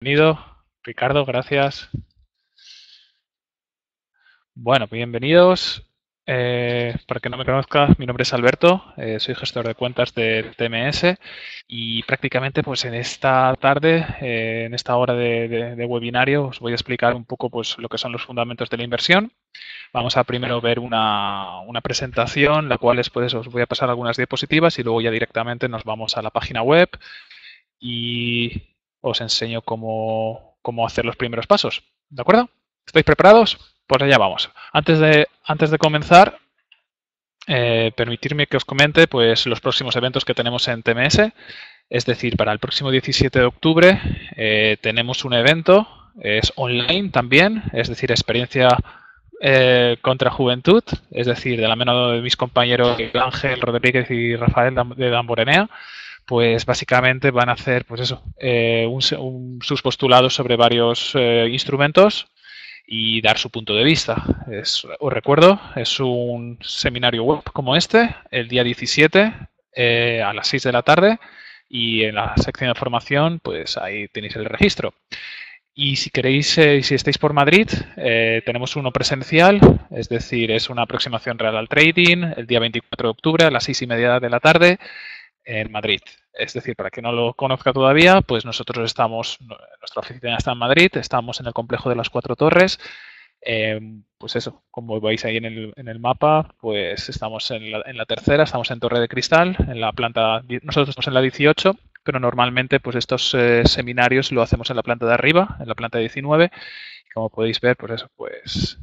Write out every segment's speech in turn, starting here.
Bienvenido, Ricardo, gracias. Bueno, bienvenidos. Para que no me conozcas, mi nombre es Alberto, soy gestor de cuentas de TMS y prácticamente pues en esta tarde, en esta hora de webinario, os voy a explicar un poco pues lo que son los fundamentos de la inversión. Vamos a primero ver una presentación, la cual después os voy a pasar algunas diapositivas y luego ya directamente nos vamos a la página web y os enseño cómo hacer los primeros pasos. ¿De acuerdo? ¿Estáis preparados? Pues allá vamos. Antes de comenzar, permitirme que os comente pues, los próximos eventos que tenemos en TMS. Es decir, para el próximo 17 de octubre tenemos un evento, es online también, es decir, experiencia contra juventud, es decir, de la mano de mis compañeros Ángel Rodríguez y Rafael de Damborenea, pues básicamente van a hacer pues eso, sus postulados sobre varios instrumentos y dar su punto de vista. Os recuerdo, es un seminario web como este, el día 17 a las 6 de la tarde y en la sección de formación pues ahí tenéis el registro. Y si queréis, si estáis por Madrid, tenemos uno presencial, es decir, es una aproximación real al trading el día 24 de octubre a las 6:30 de la tarde en Madrid. Es decir, para quien no lo conozca todavía, pues nosotros estamos, nuestra oficina está en Madrid, estamos en el complejo de las Cuatro Torres. Pues eso, como veis ahí en el mapa, pues estamos en la tercera, estamos en Torre de Cristal, en la planta, nosotros estamos en la 18, pero normalmente pues estos seminarios lo hacemos en la planta de arriba, en la planta 19. Y como podéis ver, pues eso, pues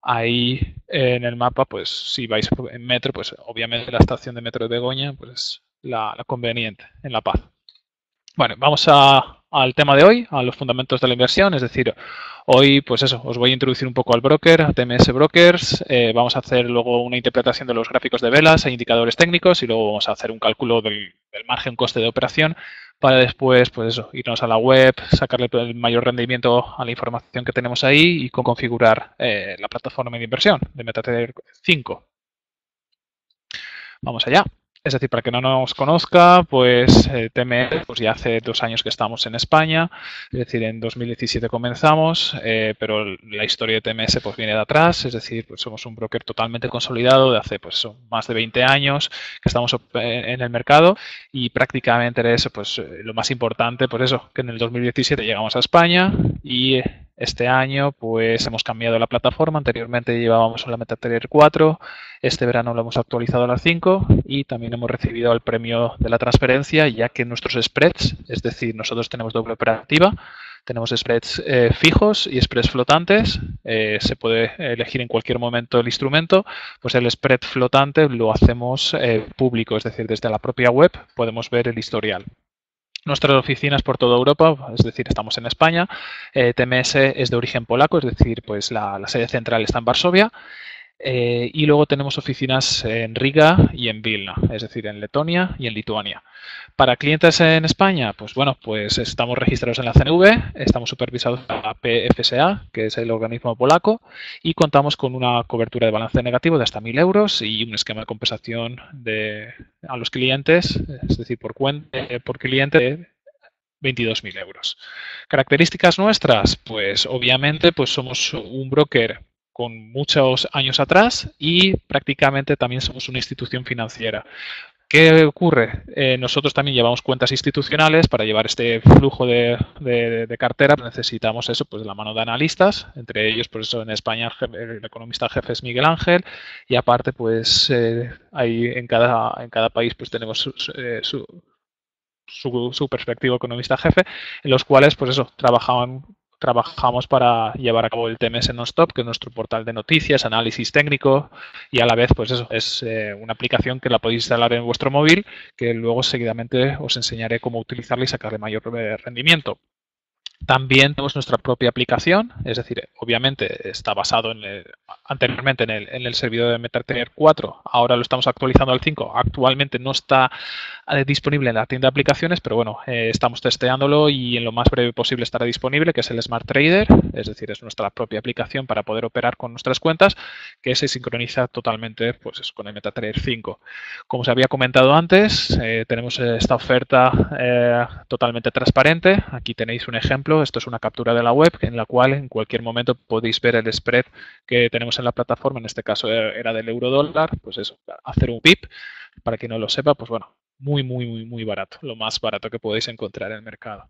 ahí en el mapa, pues si vais en metro, pues obviamente la estación de metro de Begoña, pues es la conveniente en La Paz. Bueno, vamos al tema de hoy, a los fundamentos de la inversión, es decir, hoy pues eso, os voy a introducir un poco al broker, a TMS Brokers, vamos a hacer luego una interpretación de los gráficos de velas e indicadores técnicos y luego vamos a hacer un cálculo del margen coste de operación para después pues eso, irnos a la web, sacarle el mayor rendimiento a la información que tenemos ahí y configurar la plataforma de inversión de MetaTrader 5. Vamos allá. Es decir, para que no nos conozca, pues TMS, pues ya hace 2 años que estamos en España, es decir, en 2017 comenzamos, pero la historia de TMS pues viene de atrás, es decir, pues somos un broker totalmente consolidado de hace pues más de 20 años que estamos en el mercado y prácticamente era eso, pues lo más importante, pues eso, que en el 2017 llegamos a España y este año pues hemos cambiado la plataforma, anteriormente llevábamos la MetaTrader 4, este verano lo hemos actualizado a las 5 y también hemos recibido el premio de la transferencia, ya que nuestros spreads, es decir, nosotros tenemos doble operativa, tenemos spreads fijos y spreads flotantes, se puede elegir en cualquier momento el instrumento, pues el spread flotante lo hacemos público, es decir, desde la propia web podemos ver el historial. Nuestras oficinas por toda Europa, es decir, estamos en España. TMS es de origen polaco, es decir, pues la sede central está en Varsovia. Y luego tenemos oficinas en Riga y en Vilna, es decir, en Letonia y en Lituania. Para clientes en España, pues bueno, pues estamos registrados en la CNV, estamos supervisados por la PFSA, que es el organismo polaco, y contamos con una cobertura de balance negativo de hasta 1.000 euros y un esquema de compensación a los clientes, es decir, por cliente de 22.000 euros. Características nuestras, pues obviamente pues somos un broker con muchos años atrás y prácticamente también somos una institución financiera. ¿Qué ocurre? Nosotros también llevamos cuentas institucionales. Para llevar este flujo de cartera necesitamos eso, pues la mano de analistas, entre ellos, por eso en España el economista jefe es Miguel Ángel y aparte pues hay en cada país pues tenemos su perspectiva economista jefe, en los cuales, pues eso, trabajamos para llevar a cabo el TMS Non-Stop, que es nuestro portal de noticias, análisis técnico y a la vez, pues eso, es una aplicación que la podéis instalar en vuestro móvil, que luego seguidamente os enseñaré cómo utilizarla y sacarle mayor rendimiento. También tenemos nuestra propia aplicación, es decir, obviamente está basado anteriormente en el servidor de MetaTrader 4, ahora lo estamos actualizando al 5, actualmente no está disponible en la tienda de aplicaciones, pero bueno, estamos testeándolo y en lo más breve posible estará disponible, que es el Smart Trader, es decir, es nuestra propia aplicación para poder operar con nuestras cuentas, que se sincroniza totalmente pues, con el MetaTrader 5. Como os había comentado antes, tenemos esta oferta totalmente transparente, aquí tenéis un ejemplo ejemplo, esto es una captura de la web en la cual en cualquier momento podéis ver el spread que tenemos en la plataforma. En este caso era del euro dólar. Pues eso, hacer un pip, para quien no lo sepa, pues bueno, muy barato. Lo más barato que podéis encontrar en el mercado.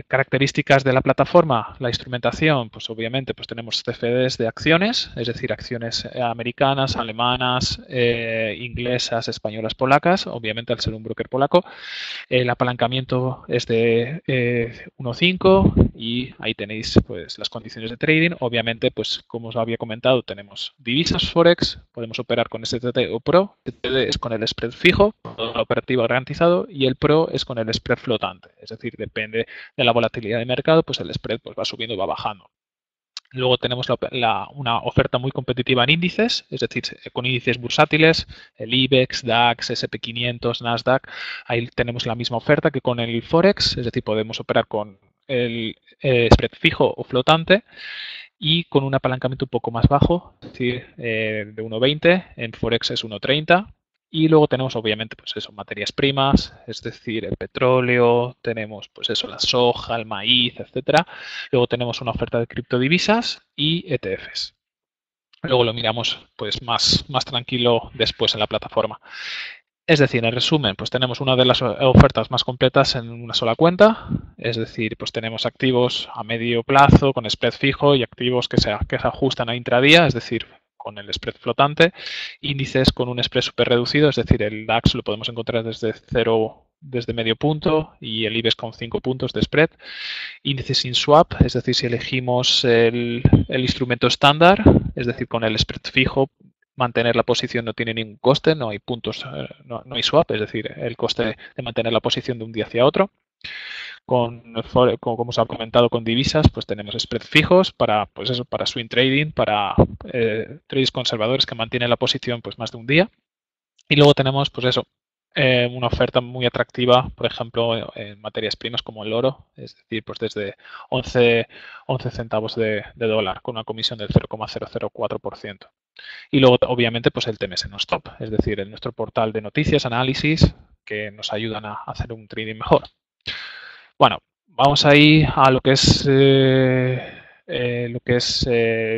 Características de la plataforma, la instrumentación, pues obviamente pues tenemos CFDs de acciones, es decir, acciones americanas, alemanas, inglesas, españolas, polacas, obviamente al ser un broker polaco. El apalancamiento es de 1.5 y ahí tenéis pues las condiciones de trading. Obviamente, pues como os había comentado, tenemos divisas Forex, podemos operar con STT o Pro. STT es con el spread fijo, toda la operativa garantizado, y el Pro es con el spread flotante, es decir, depende de la volatilidad de mercado, pues el spread pues va subiendo y va bajando. Luego tenemos una oferta muy competitiva en índices, es decir, con índices bursátiles, el IBEX, DAX, SP500, Nasdaq. Ahí tenemos la misma oferta que con el Forex, es decir, podemos operar con el spread fijo o flotante y con un apalancamiento un poco más bajo, es decir, de 1,20, en Forex es 1,30. Y luego tenemos obviamente pues eso, materias primas, es decir, el petróleo, tenemos pues eso, la soja, el maíz, etcétera. Luego tenemos una oferta de criptodivisas y ETFs. Luego lo miramos pues más tranquilo después en la plataforma. Es decir, en resumen, pues tenemos una de las ofertas más completas en una sola cuenta. Es decir, pues tenemos activos a medio plazo con spread fijo y activos que se ajustan a intradía, es decir, con el spread flotante, índices con un spread súper reducido, es decir, el DAX lo podemos encontrar desde medio punto y el IBEX con 5 puntos de spread. Índices sin swap, es decir, si elegimos el instrumento estándar, es decir, con el spread fijo, mantener la posición no tiene ningún coste, no hay puntos, no hay swap, es decir, el coste de mantener la posición de un día hacia otro. Como os ha comentado, con divisas, pues tenemos spreads fijos para, pues eso, para swing trading, para trades conservadores que mantienen la posición pues más de un día. Y luego tenemos, pues eso, una oferta muy atractiva, por ejemplo, en materias primas como el oro, es decir, pues desde 11 centavos de dólar, con una comisión del 0,004%. Y luego, obviamente, pues el TMS no stop, es decir, en nuestro portal de noticias, análisis, que nos ayudan a hacer un trading mejor. Bueno, vamos ahí a lo que es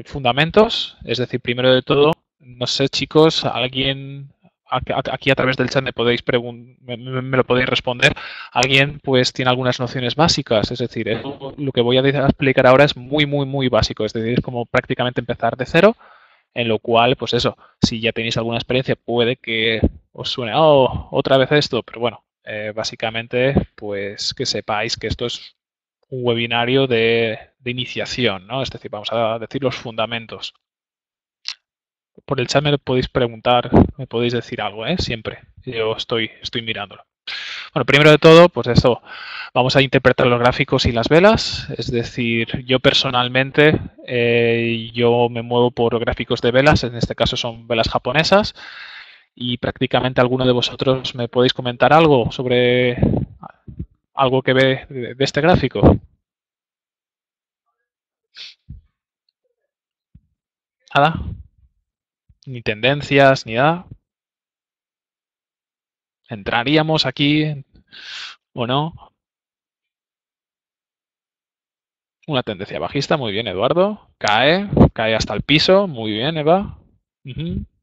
fundamentos, es decir, primero de todo, no sé, chicos, alguien aquí a través del chat me lo podéis responder. Alguien pues tiene algunas nociones básicas, es decir, lo que voy a explicar ahora es muy básico, es decir, es como prácticamente empezar de cero, en lo cual, pues eso, si ya tenéis alguna experiencia puede que os suene, oh, otra vez esto, pero bueno, básicamente pues que sepáis que esto es un webinario de iniciación, ¿no? Es decir, vamos a decir los fundamentos. Por el chat me lo podéis preguntar, me podéis decir algo, ¿eh? Siempre. Yo estoy mirándolo. Bueno, primero de todo, pues eso, vamos a interpretar los gráficos y las velas. Es decir, yo personalmente, yo me muevo por gráficos de velas, en este caso son velas japonesas. Y prácticamente alguno de vosotros me podéis comentar algo sobre algo que ve de este gráfico. Nada. Ni tendencias, ni nada. ¿Entraríamos aquí o no? Una tendencia bajista, muy bien, Eduardo. Cae hasta el piso, muy bien, Eva.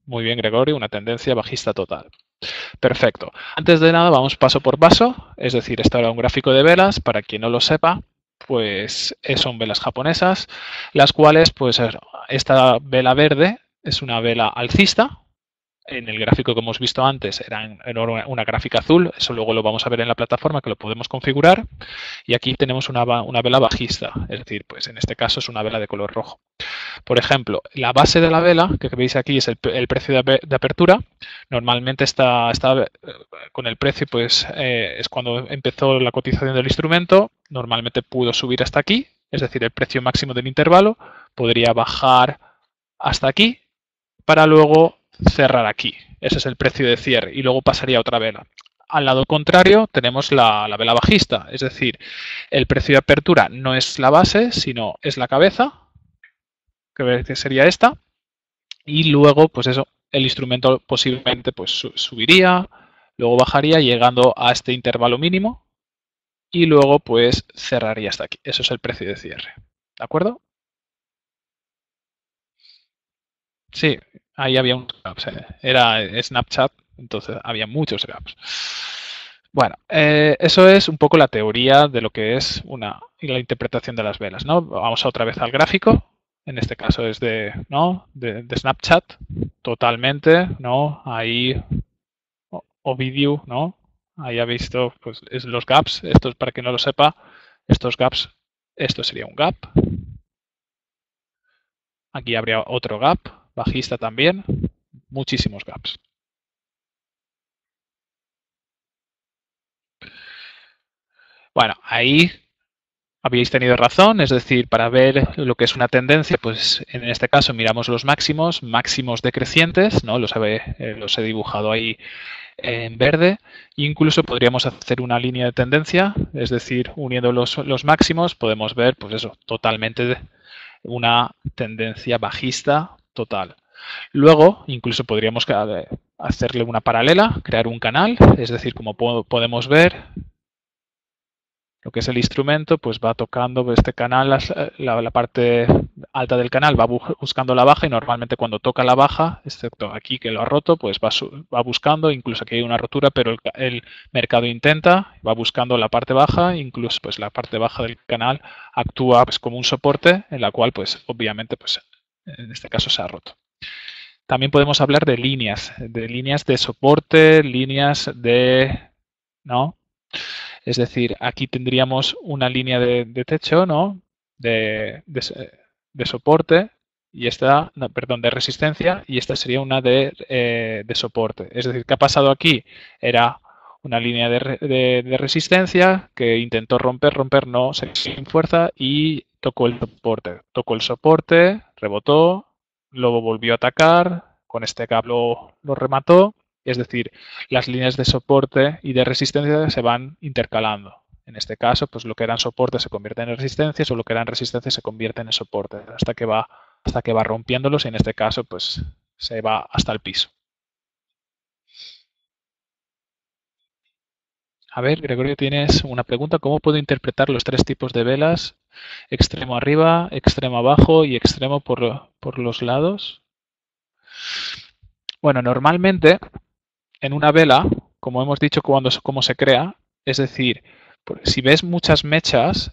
Muy bien, Gregorio, una tendencia bajista total. Perfecto. Antes de nada, vamos paso por paso. Es decir, esto era un gráfico de velas. Para quien no lo sepa, pues son velas japonesas, las cuales, pues esta vela verde es una vela alcista. En el gráfico que hemos visto antes era una gráfica azul, eso luego lo vamos a ver en la plataforma, que lo podemos configurar. Y aquí tenemos una vela bajista, es decir, pues en este caso es una vela de color rojo. Por ejemplo, la base de la vela, que veis aquí, es el precio de apertura. Normalmente está con el precio, pues es cuando empezó la cotización del instrumento. Normalmente pudo subir hasta aquí, es decir, el precio máximo del intervalo. Podría bajar hasta aquí para luego cerrar aquí. Ese es el precio de cierre y luego pasaría a otra vela. Al lado contrario tenemos la vela bajista, es decir, el precio de apertura no es la base, sino es la cabeza, que sería esta, y luego, pues eso, el instrumento posiblemente pues subiría, luego bajaría llegando a este intervalo mínimo, y luego pues cerraría hasta aquí. Eso es el precio de cierre. ¿De acuerdo? Sí, ahí había un gaps. Era Snapchat, entonces había muchos gaps. Bueno, eso es un poco la teoría de lo que es la interpretación de las velas, ¿no? Vamos otra vez al gráfico. En este caso es ¿no? de Snapchat, totalmente, ¿no? Ahí Ovidiu, ¿no? Ahí ha visto pues, es los gaps. Esto es para que no lo sepa. Estos gaps, esto sería un gap. Aquí habría otro gap, bajista también. Muchísimos gaps. Bueno, ahí habíais tenido razón, es decir, para ver lo que es una tendencia, pues en este caso miramos los máximos decrecientes, ¿no? Los he dibujado ahí en verde. Incluso podríamos hacer una línea de tendencia, es decir, uniendo los máximos podemos ver, pues eso, totalmente una tendencia bajista total. Luego, incluso podríamos hacerle una paralela, crear un canal, es decir, como podemos ver, lo que es el instrumento, pues va tocando este canal, la parte alta del canal va buscando la baja y normalmente cuando toca la baja, excepto aquí que lo ha roto, pues va buscando, incluso aquí hay una rotura, pero el mercado intenta, va buscando la parte baja, incluso pues la parte baja del canal actúa pues como un soporte en la cual pues obviamente pues en este caso se ha roto. También podemos hablar de líneas de soporte, ¿no? Es decir, aquí tendríamos una línea de techo, ¿no? De soporte y esta, no, perdón, de resistencia y esta sería una de soporte. Es decir, ¿qué ha pasado aquí? Era una línea de resistencia que intentó romper, no, se sin fuerza y tocó el soporte. Tocó el soporte, rebotó, luego volvió a atacar, con este cable lo remató. Es decir, las líneas de soporte y de resistencia se van intercalando. En este caso, pues lo que eran soporte se convierten en resistencias o lo que eran resistencias se convierten en soporte hasta que va rompiéndolos y en este caso pues se va hasta el piso. A ver, Gregorio, tienes una pregunta. ¿Cómo puedo interpretar los tres tipos de velas? Extremo arriba, extremo abajo y extremo por los lados. Bueno, normalmente en una vela, como hemos dicho cómo se crea, es decir, si ves muchas mechas,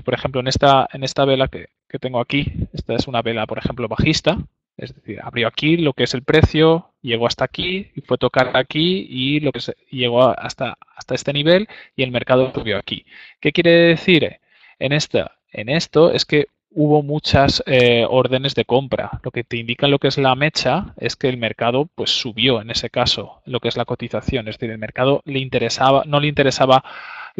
por ejemplo, en esta vela que tengo aquí, esta es una vela, por ejemplo, bajista, es decir, abrió aquí lo que es el precio, llegó hasta aquí y fue tocar aquí y llegó hasta este nivel y el mercado subió aquí. ¿Qué quiere decir en esto es que hubo muchas órdenes de compra. Lo que te indica lo que es la mecha es que el mercado pues subió en ese caso, lo que es la cotización. Es decir, el mercado no le interesaba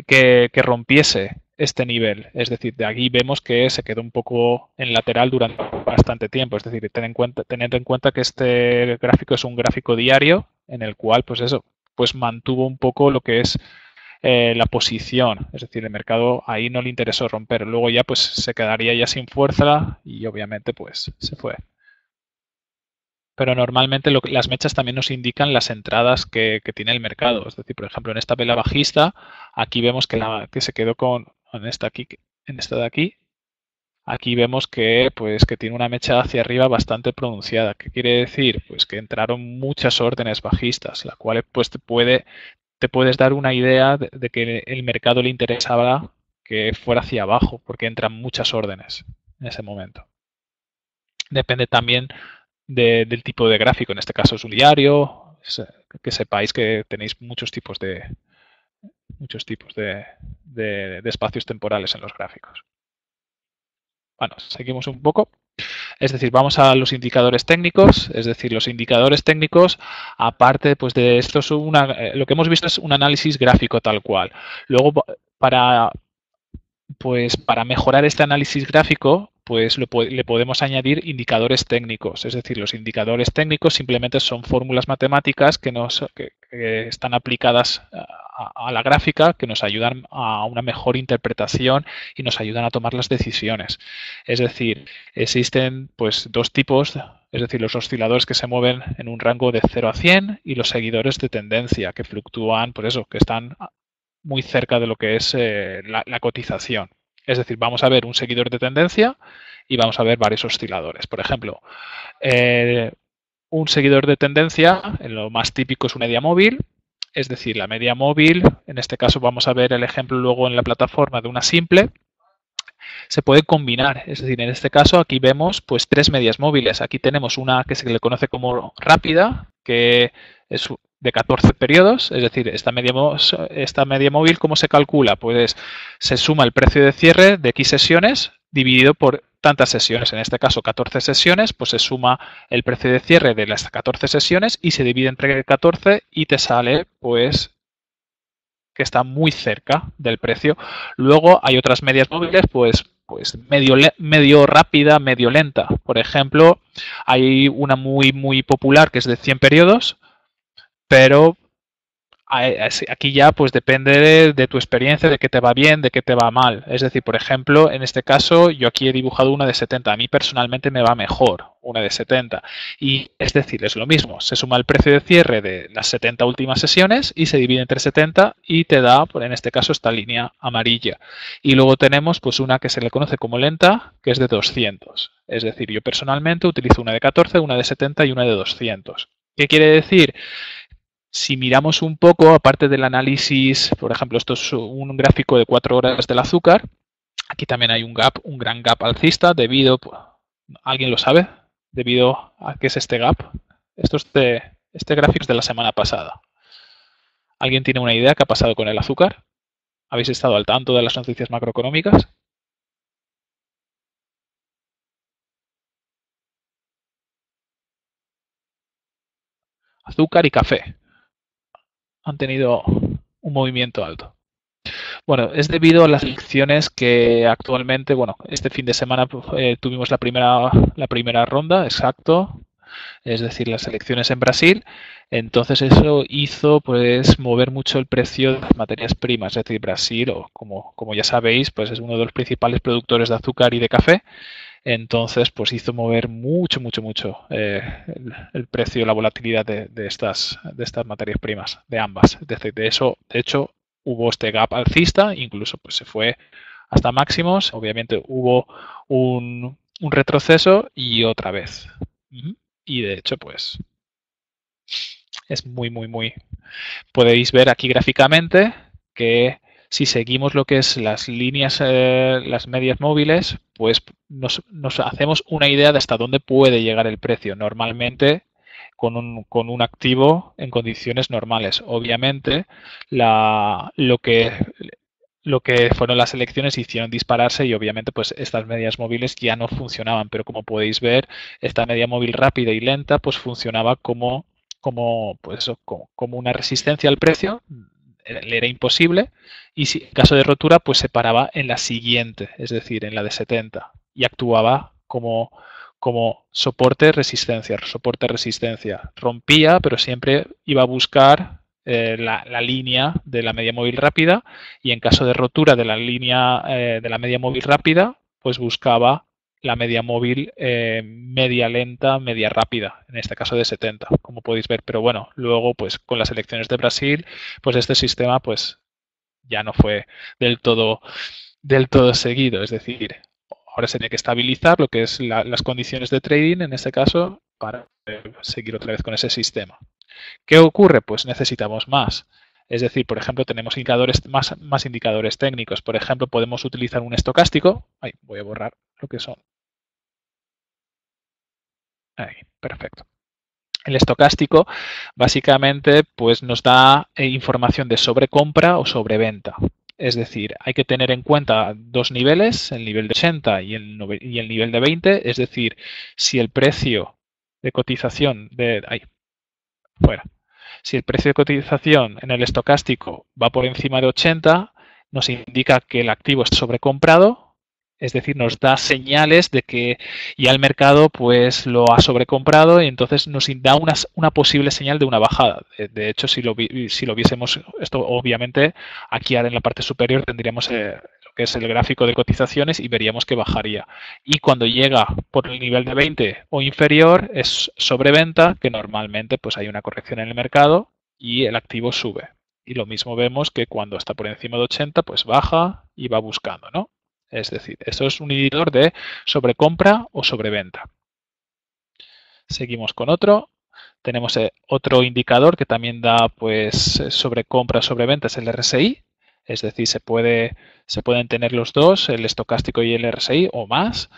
que rompiese este nivel. Es decir, de aquí vemos que se quedó un poco en lateral durante bastante tiempo. Es decir, teniendo en cuenta que este gráfico es un gráfico diario en el cual, pues eso, pues mantuvo un poco lo que es la posición, es decir, el mercado ahí no le interesó romper, luego ya pues se quedaría ya sin fuerza y obviamente pues se fue. Pero normalmente las mechas también nos indican las entradas que tiene el mercado, es decir, por ejemplo en esta vela bajista, aquí vemos que se quedó en esta de aquí vemos que pues que tiene una mecha hacia arriba bastante pronunciada. ¿Qué quiere decir? Pues que entraron muchas órdenes bajistas, la cual pues te puedes dar una idea de que el mercado le interesaba que fuera hacia abajo, porque entran muchas órdenes en ese momento. Depende también del tipo de gráfico, en este caso es un diario, que sepáis que tenéis muchos tipos de espacios temporales en los gráficos. Bueno, seguimos un poco. Es decir, vamos a los indicadores técnicos, es decir, los indicadores técnicos, aparte pues de esto, lo que hemos visto es un análisis gráfico tal cual. Luego, para mejorar este análisis gráfico, pues le podemos añadir indicadores técnicos. Es decir, los indicadores técnicos simplemente son fórmulas matemáticas que están aplicadas a la gráfica, que nos ayudan a una mejor interpretación y nos ayudan a tomar las decisiones. Es decir, existen pues dos tipos, es decir, los osciladores que se mueven en un rango de 0 a 100 y los seguidores de tendencia que fluctúan, por eso, que están muy cerca de lo que es la cotización. Es decir, vamos a ver un seguidor de tendencia y vamos a ver varios osciladores. Por ejemplo, un seguidor de tendencia, lo más típico es una media móvil, es decir, la media móvil, en este caso vamos a ver el ejemplo luego en la plataforma de una simple, se puede combinar, es decir, en este caso aquí vemos pues tres medias móviles. Aquí tenemos una que se le conoce como rápida, que es de 14 periodos, es decir, esta media móvil, ¿cómo se calcula? Pues se suma el precio de cierre de X sesiones dividido por tantas sesiones, en este caso 14 sesiones, pues se suma el precio de cierre de las 14 sesiones y se divide entre 14 y te sale pues que está muy cerca del precio. Luego hay otras medias móviles, pues medio rápida, medio lenta. Por ejemplo, hay una muy popular que es de 100 periodos, pero aquí ya pues depende de tu experiencia, de qué te va bien, de qué te va mal. Es decir, por ejemplo, en este caso yo aquí he dibujado una de 70. A mí personalmente me va mejor una de 70. Y es decir, es lo mismo. Se suma el precio de cierre de las 70 últimas sesiones y se divide entre 70 y te da, en este caso, esta línea amarilla. Y luego tenemos pues una que se le conoce como lenta, que es de 200. Es decir, yo personalmente utilizo una de 14, una de 70 y una de 200. ¿Qué quiere decir? Si miramos un poco, aparte del análisis, por ejemplo, esto es un gráfico de 4 horas del azúcar, aquí también hay un gap, un gran gap alcista debido, ¿alguien lo sabe? ¿Debido a qué es este gap? Este gráfico es de la semana pasada. ¿Alguien tiene una idea qué ha pasado con el azúcar? ¿Habéis estado al tanto de las noticias macroeconómicas? Azúcar y café han tenido un movimiento alto. Bueno, es debido a las elecciones que actualmente, bueno, este fin de semana tuvimos la primera ronda, exacto, es decir, las elecciones en Brasil. Entonces eso hizo pues mover mucho el precio de las materias primas, es decir, Brasil, o como ya sabéis, pues es uno de los principales productores de azúcar y de café. Entonces, pues hizo mover mucho el precio, la volatilidad de estas materias primas, de ambas. Es decir, de hecho, hubo este gap alcista, incluso pues se fue hasta máximos. Obviamente hubo un retroceso y otra vez. Y de hecho, pues es muy. Podéis ver aquí gráficamente que si seguimos lo que es las líneas, las medias móviles, pues nos hacemos una idea de hasta dónde puede llegar el precio. Normalmente con un activo en condiciones normales. Obviamente, lo que fueron las elecciones hicieron dispararse y obviamente pues estas medias móviles ya no funcionaban, pero como podéis ver, esta media móvil rápida y lenta pues funcionaba como una resistencia al precio, le era imposible, y si en caso de rotura pues se paraba en la siguiente, es decir, en la de 70, y actuaba como soporte-resistencia. Rompía, pero siempre iba a buscar la línea de la media móvil rápida, y en caso de rotura de la línea de la media móvil rápida, pues buscaba la media móvil media lenta, media rápida, en este caso de 70, como podéis ver. Pero bueno, luego pues con las elecciones de Brasil, pues este sistema pues ya no fue del todo seguido. Es decir, ahora se tiene que estabilizar lo que es las condiciones de trading en este caso para seguir otra vez con ese sistema. ¿Qué ocurre? Pues necesitamos más. Es decir, por ejemplo, tenemos más indicadores técnicos. Por ejemplo, podemos utilizar un estocástico. Voy a borrar lo que son. Ahí, perfecto. El estocástico básicamente pues nos da información de sobrecompra o sobreventa. Es decir, hay que tener en cuenta dos niveles, el nivel de 80 y el nivel de 20. Es decir, si el precio de cotización si el precio de cotización en el estocástico va por encima de 80, nos indica que el activo es sobrecomprado, es decir, nos da señales de que ya el mercado pues lo ha sobrecomprado, y entonces nos da una posible señal de una bajada. De hecho, si lo viésemos esto, obviamente, aquí ahora en la parte superior tendríamos lo que es el gráfico de cotizaciones y veríamos que bajaría. Y cuando llega por el nivel de 20 o inferior es sobreventa, que normalmente pues hay una corrección en el mercado y el activo sube. Y lo mismo vemos que cuando está por encima de 80, pues baja y va buscando, ¿no? Es decir, esto es un indicador de sobrecompra o sobreventa. Seguimos con otro. Tenemos otro indicador que también da pues sobrecompra o sobreventa, es el RSI. Es decir, se pueden tener los dos, el estocástico y el RSI o más.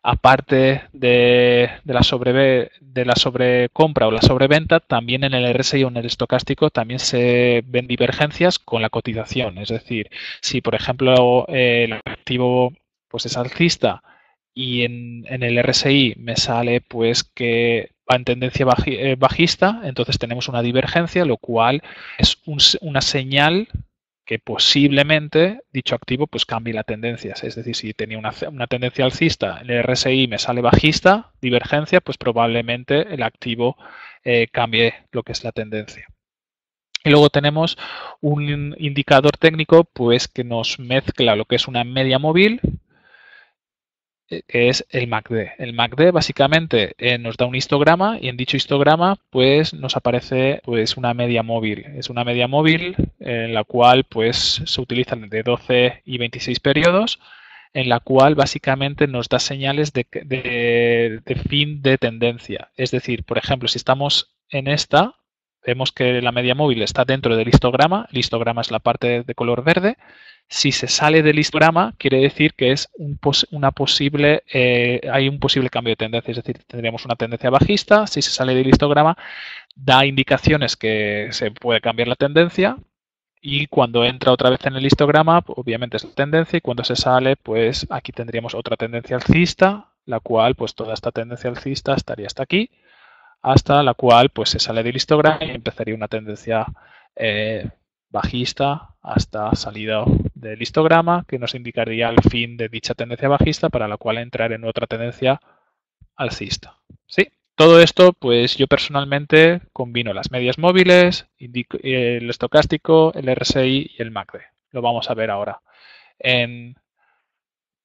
Aparte de la sobrecompra o la sobreventa, también en el RSI o en el estocástico también se ven divergencias con la cotización. Es decir, si por ejemplo el activo pues es alcista y en el RSI me sale pues que va en tendencia bajista, entonces tenemos una divergencia, lo cual es una señal que posiblemente dicho activo pues cambie la tendencia. Es decir, si tenía una tendencia alcista, en el RSI me sale bajista, divergencia, pues probablemente el activo cambie lo que es la tendencia. Y luego tenemos un indicador técnico pues que nos mezcla lo que es una media móvil, que es el MACD. El MACD básicamente nos da un histograma y en dicho histograma pues nos aparece pues una media móvil. Es una media móvil en la cual pues se utilizan de 12 y 26 periodos, en la cual básicamente nos da señales de fin de tendencia. Es decir, por ejemplo, si estamos en esta, vemos que la media móvil está dentro del histograma. El histograma es la parte de color verde. Si se sale del histograma, quiere decir que es hay un posible cambio de tendencia, es decir, tendríamos una tendencia bajista. Si se sale del histograma, da indicaciones que se puede cambiar la tendencia. Y cuando entra otra vez en el histograma, obviamente es la tendencia. Y cuando se sale, pues aquí tendríamos otra tendencia alcista, la cual, pues toda esta tendencia alcista estaría hasta aquí, hasta la cual pues se sale del histograma y empezaría una tendencia bajista hasta salida del histograma, que nos indicaría el fin de dicha tendencia bajista, para la cual entrar en otra tendencia alcista. ¿Sí? Todo esto, pues yo personalmente combino las medias móviles, el estocástico, el RSI y el MACD. Lo vamos a ver ahora en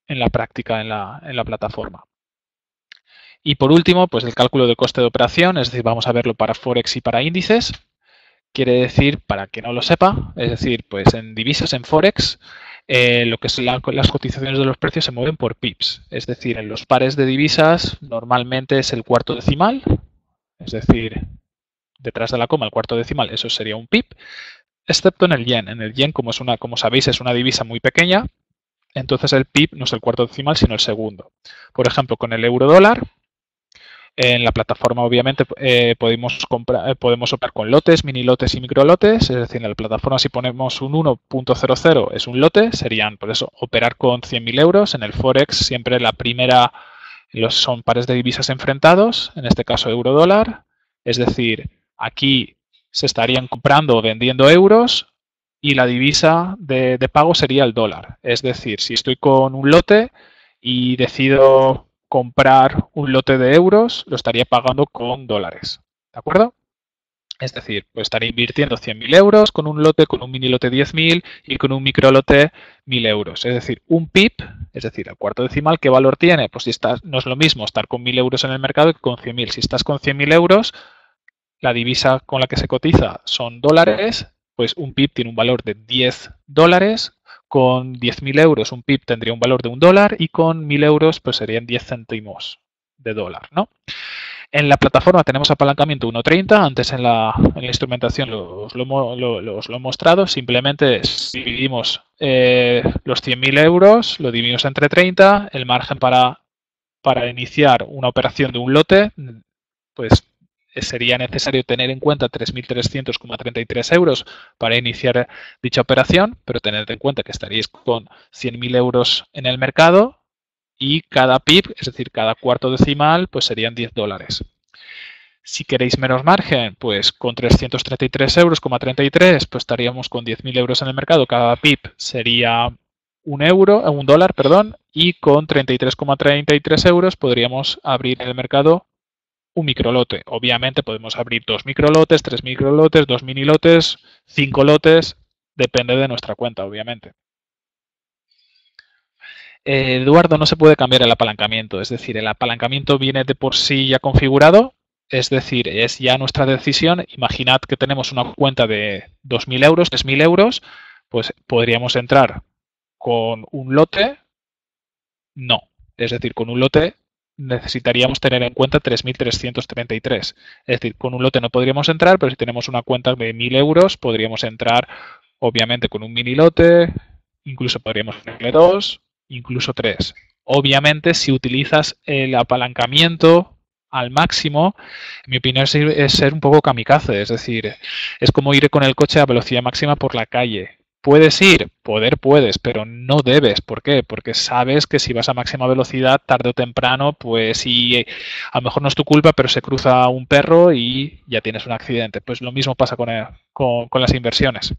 la práctica en la plataforma. Y por último, pues el cálculo de coste de operación, es decir, vamos a verlo para Forex y para índices. Quiere decir, para quien no lo sepa, es decir, pues en divisas, en Forex, lo que son las cotizaciones de los precios se mueven por pips. Es decir, en los pares de divisas normalmente es el cuarto decimal, es decir, detrás de la coma el cuarto decimal, eso sería un pip, excepto en el yen. En el yen, como sabéis, es una divisa muy pequeña, entonces el pip no es el cuarto decimal, sino el segundo. Por ejemplo, con el euro dólar, en la plataforma, obviamente, podemos operar con lotes, mini lotes y micro lotes. Es decir, en la plataforma, si ponemos un 1.00 es un lote, serían, por eso, operar con 100.000 euros. En el Forex, siempre la primera son pares de divisas enfrentados, en este caso euro-dólar. Es decir, aquí se estarían comprando o vendiendo euros y la divisa de pago sería el dólar. Es decir, si estoy con un lote y decido comprar un lote de euros, lo estaría pagando con dólares. ¿De acuerdo? Es decir, pues estaría invirtiendo 100.000 euros con un lote, con un mini lote 10.000 y con un micro lote 1.000 euros. Es decir, un PIP, es decir, el cuarto decimal, ¿qué valor tiene? Pues si no es lo mismo estar con 1.000 euros en el mercado que con 100.000. Si estás con 100.000 euros, la divisa con la que se cotiza son dólares, pues un PIP tiene un valor de 10 dólares. Con 10.000 euros un PIP tendría un valor de $1 y con 1.000 euros pues serían 10 céntimos de dólar, ¿no? En la plataforma tenemos apalancamiento 1.30, antes en la instrumentación os lo he mostrado, simplemente dividimos los 100.000 euros, lo dividimos entre 30, el margen para iniciar una operación de un lote, pues sería necesario tener en cuenta 3.300,33 euros para iniciar dicha operación, pero tened en cuenta que estaríais con 100.000 euros en el mercado y cada PIP, es decir, cada cuarto decimal, pues serían 10 dólares. Si queréis menos margen, pues con 333,33 euros, pues estaríamos con 10.000 euros en el mercado. Cada PIP sería un dólar, y con 33,33 euros podríamos abrir en el mercado un microlote. Obviamente podemos abrir 2 microlotes, 3 microlotes, 2 mini lotes, 5 lotes, depende de nuestra cuenta, obviamente. Eduardo, no se puede cambiar el apalancamiento, es decir, el apalancamiento viene de por sí ya configurado. Es decir, es ya nuestra decisión. Imaginad que tenemos una cuenta de 2.000 euros, 3.000 euros, pues podríamos entrar con un lote. No. Es decir, con un lote necesitaríamos tener en cuenta 3.333. Es decir, con un lote no podríamos entrar, pero si tenemos una cuenta de 1.000 euros, podríamos entrar obviamente con un mini lote, incluso podríamos ponerle 2, incluso 3. Obviamente, si utilizas el apalancamiento al máximo, en mi opinión es ser un poco kamikaze, es decir, es como ir con el coche a velocidad máxima por la calle. ¿Puedes ir? Poder puedes, pero no debes. ¿Por qué? Porque sabes que si vas a máxima velocidad, tarde o temprano, pues sí, a lo mejor no es tu culpa, pero se cruza un perro y ya tienes un accidente. Pues lo mismo pasa con las inversiones.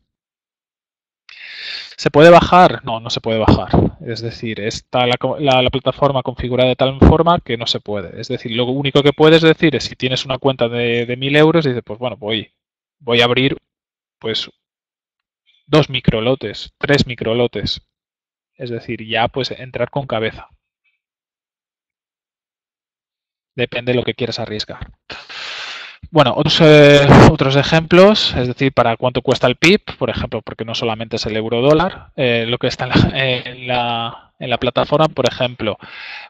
¿Se puede bajar? No, no se puede bajar. Es decir, está la plataforma configurada de tal forma que no se puede. Es decir, lo único que puedes decir es si tienes una cuenta de 1.000 euros, dices, pues bueno, voy a abrir pues 2 microlotes, 3 microlotes. Es decir, ya pues entrar con cabeza. Depende de lo que quieras arriesgar. Bueno, otros ejemplos, es decir, para cuánto cuesta el PIB, por ejemplo, porque no solamente es el euro dólar, lo que está en la plataforma, por ejemplo,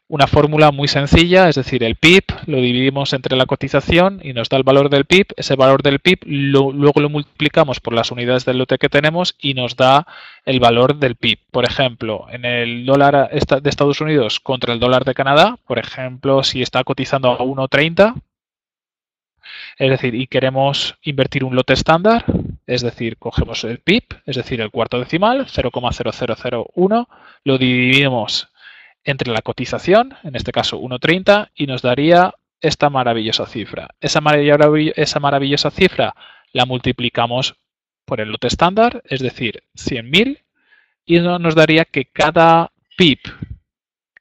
una fórmula muy sencilla, es decir, el PIB lo dividimos entre la cotización y nos da el valor del PIB. Ese valor del PIB luego lo multiplicamos por las unidades del lote que tenemos y nos da el valor del PIB. Por ejemplo, en el dólar de Estados Unidos contra el dólar de Canadá, por ejemplo, si está cotizando a 1,30, es decir, y queremos invertir un lote estándar, es decir, cogemos el PIB, es decir, el cuarto decimal, 0,0001, lo dividimos entre la cotización, en este caso 1,30, y nos daría esta maravillosa cifra. Esa maravillosa cifra la multiplicamos por el lote estándar, es decir, 100.000, y nos daría que cada PIB,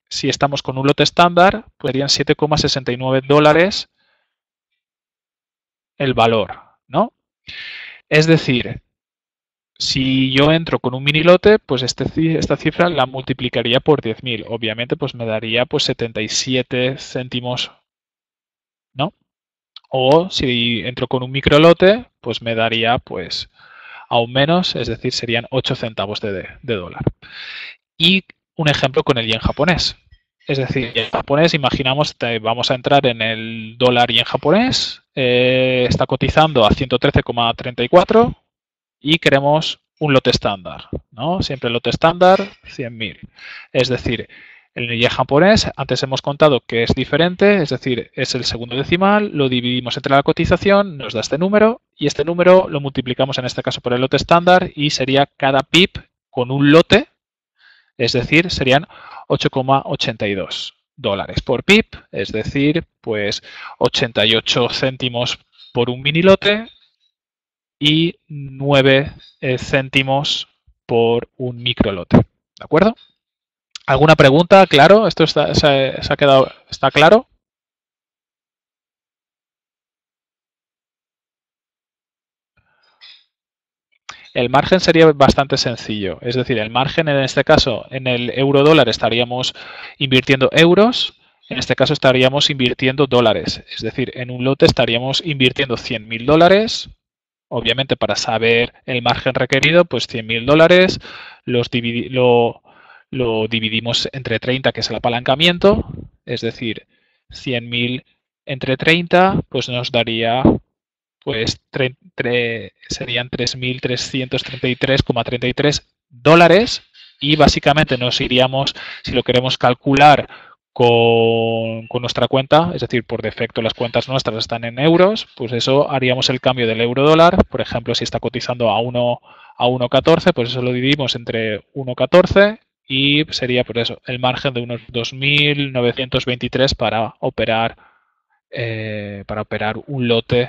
si estamos con un lote estándar, pues serían 7,69 dólares el valor, ¿no? Es decir, si yo entro con un mini lote, pues esta cifra la multiplicaría por 10.000. Obviamente, pues me daría pues 77 céntimos, ¿no? O si entro con un micro lote, pues me daría pues aún menos, es decir, serían 8 centavos de dólar. Y un ejemplo con el yen japonés. Es decir, en japonés, imaginamos, vamos a entrar en el dólar yen japonés, está cotizando a 113,34 y queremos un lote estándar, ¿no? Siempre el lote estándar, 100.000. Es decir, el yen japonés, antes hemos contado que es diferente, es decir, es el segundo decimal, lo dividimos entre la cotización, nos da este número y este número lo multiplicamos en este caso por el lote estándar y sería cada PIB con un lote, es decir, serían 8,82 dólares por PIB, es decir, pues 88 céntimos por un mini lote y 9 céntimos por un micro lote. ¿De acuerdo? ¿Alguna pregunta? ¿Claro? ¿Esto se ha quedado, está claro? El margen sería bastante sencillo. Es decir, el margen en este caso, en el euro dólar estaríamos invirtiendo euros. En este caso estaríamos invirtiendo dólares. Es decir, en un lote estaríamos invirtiendo 100.000 dólares. Obviamente, para saber el margen requerido, pues 100.000 dólares lo dividimos entre 30, que es el apalancamiento. Es decir, 100.000 entre 30, pues nos daría pues serían 3.333,33 dólares y básicamente nos iríamos, si lo queremos calcular con nuestra cuenta, es decir, por defecto las cuentas nuestras están en euros, pues eso haríamos el cambio del euro dólar, por ejemplo, si está cotizando a 1,14, pues eso lo dividimos entre 1,14 y sería por eso el margen de unos 2.923 para operar un lote,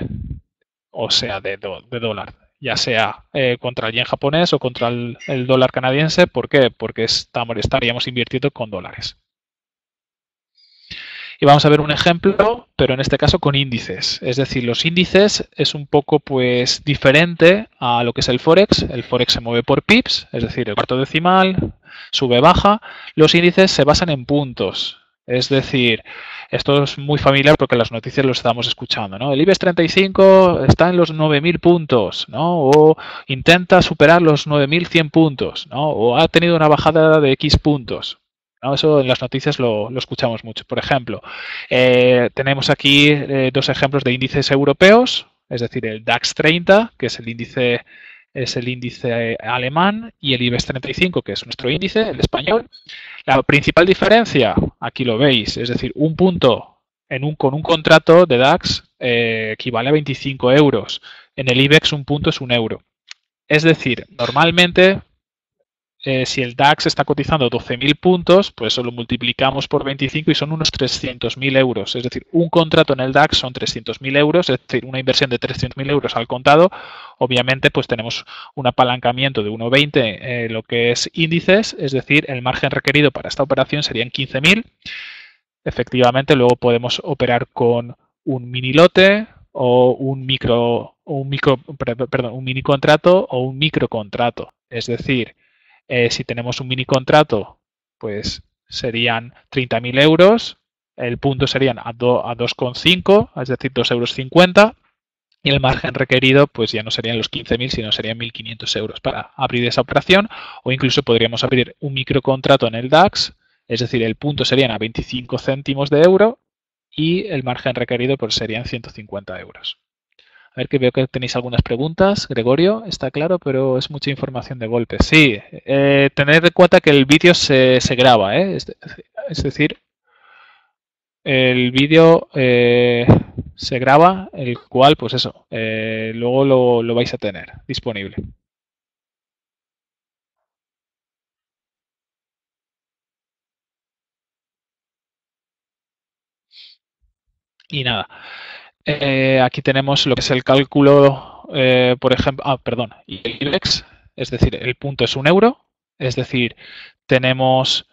o sea, de dólar, ya sea contra el yen japonés o contra el dólar canadiense. ¿Por qué? Porque estaríamos invirtiendo con dólares. Y vamos a ver un ejemplo, pero en este caso con índices. Es decir, los índices es un poco pues diferente a lo que es el Forex. El Forex se mueve por pips, es decir, el cuarto decimal, sube, baja. Los índices se basan en puntos. Es decir, esto es muy familiar porque las noticias lo estamos escuchando, ¿no? El IBEX 35 está en los 9.000 puntos, ¿no? O intenta superar los 9.100 puntos, ¿no? O ha tenido una bajada de X puntos, ¿no? Eso en las noticias lo escuchamos mucho. Por ejemplo, tenemos aquí dos ejemplos de índices europeos, es decir, el DAX 30, que es el índice alemán, y el IBEX 35, que es nuestro índice, el español. La principal diferencia, aquí lo veis, es decir, un punto con un contrato de DAX equivale a 25 euros. En el IBEX un punto es 1 euro. Es decir, normalmente si el DAX está cotizando 12.000 puntos, pues eso lo multiplicamos por 25 y son unos 300.000 euros. Es decir, un contrato en el DAX son 300.000 euros, es decir, una inversión de 300.000 euros al contado. Obviamente, pues tenemos un apalancamiento de 1,20 lo que es índices, es decir, el margen requerido para esta operación serían 15.000. Efectivamente, luego podemos operar con un mini lote o un mini contrato o un micro contrato. Es decir, si tenemos un mini contrato, pues serían 30.000 euros, el punto serían a 2,5, es decir, 2,50 euros, y el margen requerido pues ya no serían los 15.000, sino serían 1.500 euros para abrir esa operación, o incluso podríamos abrir un microcontrato en el DAX, es decir, el punto serían a 25 céntimos de euro y el margen requerido pues serían 150 euros. A ver, que veo que tenéis algunas preguntas. Gregorio, está claro, pero es mucha información de golpe. Sí, tened en cuenta que el vídeo se graba, ¿eh? Es decir, el vídeo se graba, el cual, pues eso, luego lo vais a tener disponible. Y nada, aquí tenemos lo que es el cálculo, por ejemplo, perdón, y el IBEX, es decir, el punto es 1 euro, es decir, tenemos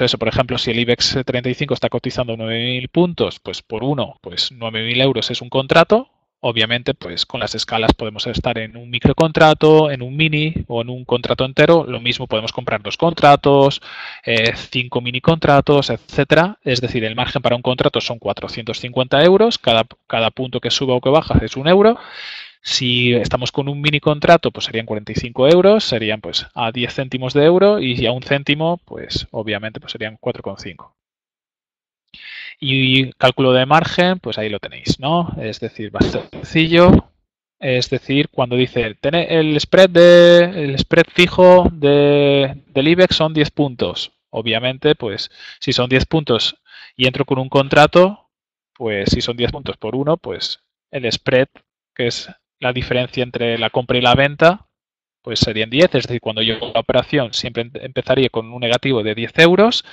eso, por ejemplo, si el IBEX 35 está cotizando 9.000 puntos, pues por uno, pues 9.000 euros es un contrato. Obviamente, pues con las escalas podemos estar en un microcontrato, en un mini o en un contrato entero. Lo mismo podemos comprar 2 contratos, 5 mini contratos, etcétera. Es decir, el margen para un contrato son 450 euros. Cada punto que suba o que baja es 1 euro. Si estamos con un mini contrato, pues serían 45 euros, serían pues a 10 céntimos de euro, y a un céntimo, pues obviamente pues serían 4,5. Y cálculo de margen, pues ahí lo tenéis, ¿no? Es decir, bastante sencillo. Es decir, cuando dice el spread fijo del IBEX son 10 puntos. Obviamente, pues si son 10 puntos y entro con un contrato, pues si son 10 puntos por uno, pues el spread, que es la diferencia entre la compra y la venta, pues serían 10. Es decir, cuando yo hago la operación siempre empezaría con un negativo de 10 euros,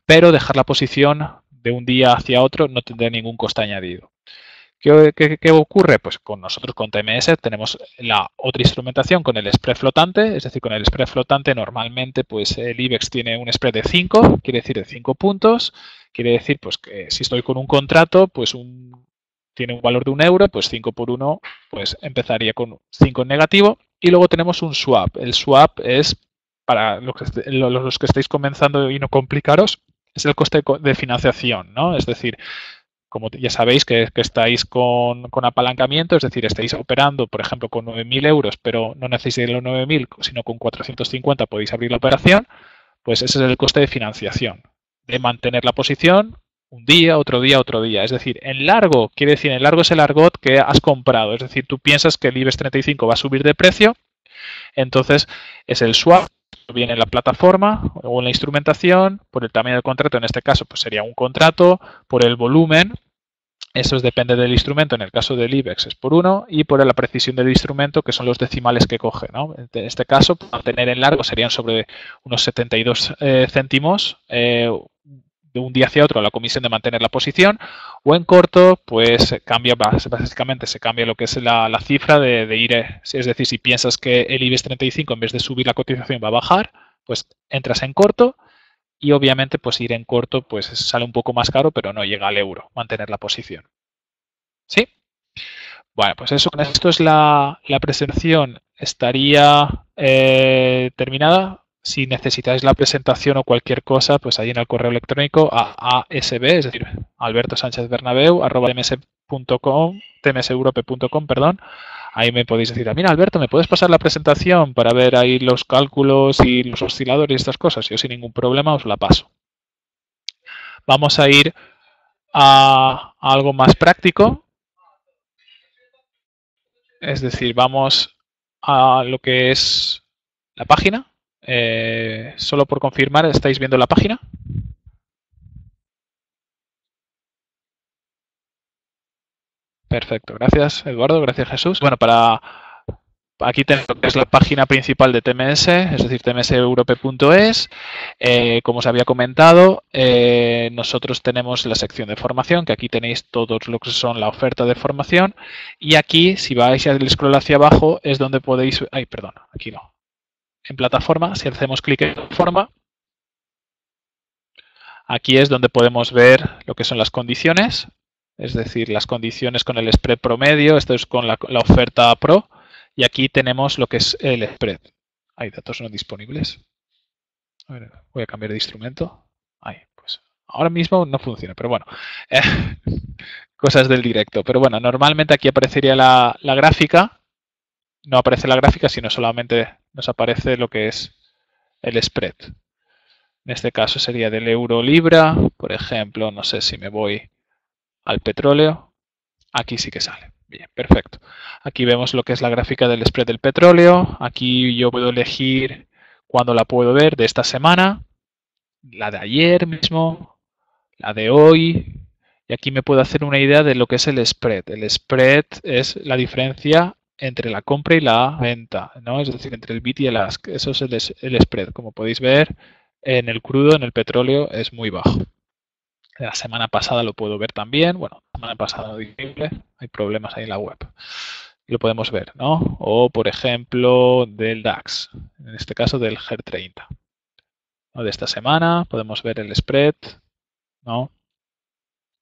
pero dejar la posición de un día hacia otro no tendría ningún coste añadido. ¿Qué ocurre? Pues con nosotros, con TMS, tenemos la otra instrumentación con el spread flotante. Es decir, con el spread flotante normalmente pues el IBEX tiene un spread de 5, quiere decir de 5 puntos. Quiere decir pues que si estoy con un contrato, pues tiene un valor de 1 euro, pues 5 por 1, pues empezaría con 5 en negativo. Y luego tenemos un swap. El swap es, para los que estáis comenzando y no complicaros, es el coste de financiación, ¿no? Es decir, como ya sabéis que estáis con apalancamiento, es decir, estáis operando, por ejemplo, con 9.000 euros, pero no necesitáis los 9.000, sino con 450 podéis abrir la operación, pues ese es el coste de financiación, de mantener la posición un día, otro día, otro día. Es decir, en largo, quiere decir, en largo es el argot que has comprado. Es decir, tú piensas que el IBEX 35 va a subir de precio, entonces es el swap, viene en la plataforma o en la instrumentación, por el tamaño del contrato, en este caso pues sería un contrato, por el volumen, eso depende del instrumento, en el caso del IBEX es por 1, y por la precisión del instrumento, que son los decimales que coge, ¿no? En este caso, para tener en largo serían sobre unos 72 céntimos de un día hacia otro la comisión de mantener la posición, o en corto, pues cambia, básicamente se cambia lo que es la cifra de ir, es decir, si piensas que el IBEX 35 en vez de subir la cotización va a bajar, pues entras en corto, y obviamente pues ir en corto pues sale un poco más caro, pero no llega al euro mantener la posición. ¿Sí? Bueno, pues eso, con esto es la presentación estaría terminada. si necesitáis la presentación o cualquier cosa, pues ahí en el correo electrónico a ASB, es decir, albertosanchezbernabeu@tms.com, tmseurope.com, perdón. Ahí me podéis decir, mira, Alberto, ¿me puedes pasar la presentación para ver ahí los cálculos y los osciladores y estas cosas? Yo sin ningún problema os la paso. Vamos a ir a algo más práctico. Es decir, vamos a lo que es la página. Solo por confirmar, ¿estáis viendo la página? Perfecto, gracias Eduardo, gracias Jesús. Bueno, aquí tenemos lo que es la página principal de TMS, es decir, tmseurope.es. Como os había comentado, nosotros tenemos la sección de formación, que aquí tenéis todos lo que son la oferta de formación. Y aquí, si vais al scroll hacia abajo, es donde podéis... Ay, perdón, aquí no. En plataforma, si hacemos clic en plataforma, aquí es donde podemos ver lo que son las condiciones, es decir, las condiciones con el spread promedio, esto es con la oferta Pro, y aquí tenemos lo que es el spread. Hay datos no disponibles. A ver, voy a cambiar de instrumento. Ahí, pues ahora mismo no funciona, pero bueno, cosas del directo. Pero bueno, normalmente aquí aparecería la gráfica, no aparece la gráfica, sino solamente nos aparece lo que es el spread. En este caso sería del euro-libra, por ejemplo, no sé si me voy al petróleo, aquí sí que sale. Bien, perfecto. Aquí vemos lo que es la gráfica del spread del petróleo. Aquí yo puedo elegir cuándo la puedo ver de esta semana, la de ayer mismo, la de hoy. Y aquí me puedo hacer una idea de lo que es el spread. El spread es la diferencia entre la compra y la venta, ¿no? Es decir, entre el bid y el ask. Eso es el spread. Como podéis ver, en el crudo, en el petróleo, es muy bajo. La semana pasada lo puedo ver también. Bueno, la semana pasada no disponible. Hay problemas ahí en la web. Lo podemos ver, ¿no? O, por ejemplo, del DAX. En este caso, del GER30. ¿No? De esta semana podemos ver el spread, ¿no?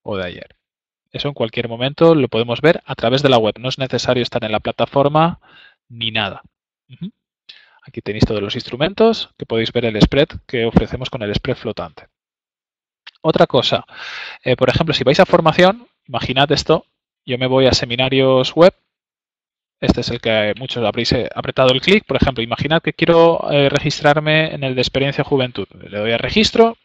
O de ayer. Eso en cualquier momento lo podemos ver a través de la web. No es necesario estar en la plataforma ni nada. Aquí tenéis todos los instrumentos que podéis ver el spread que ofrecemos con el spread flotante. Otra cosa, por ejemplo, si vais a formación, imaginad esto, yo me voy a seminarios web, este es el que muchos habréis apretado el clic, por ejemplo, imaginad que quiero registrarme en el de experiencia juventud, le doy a registro,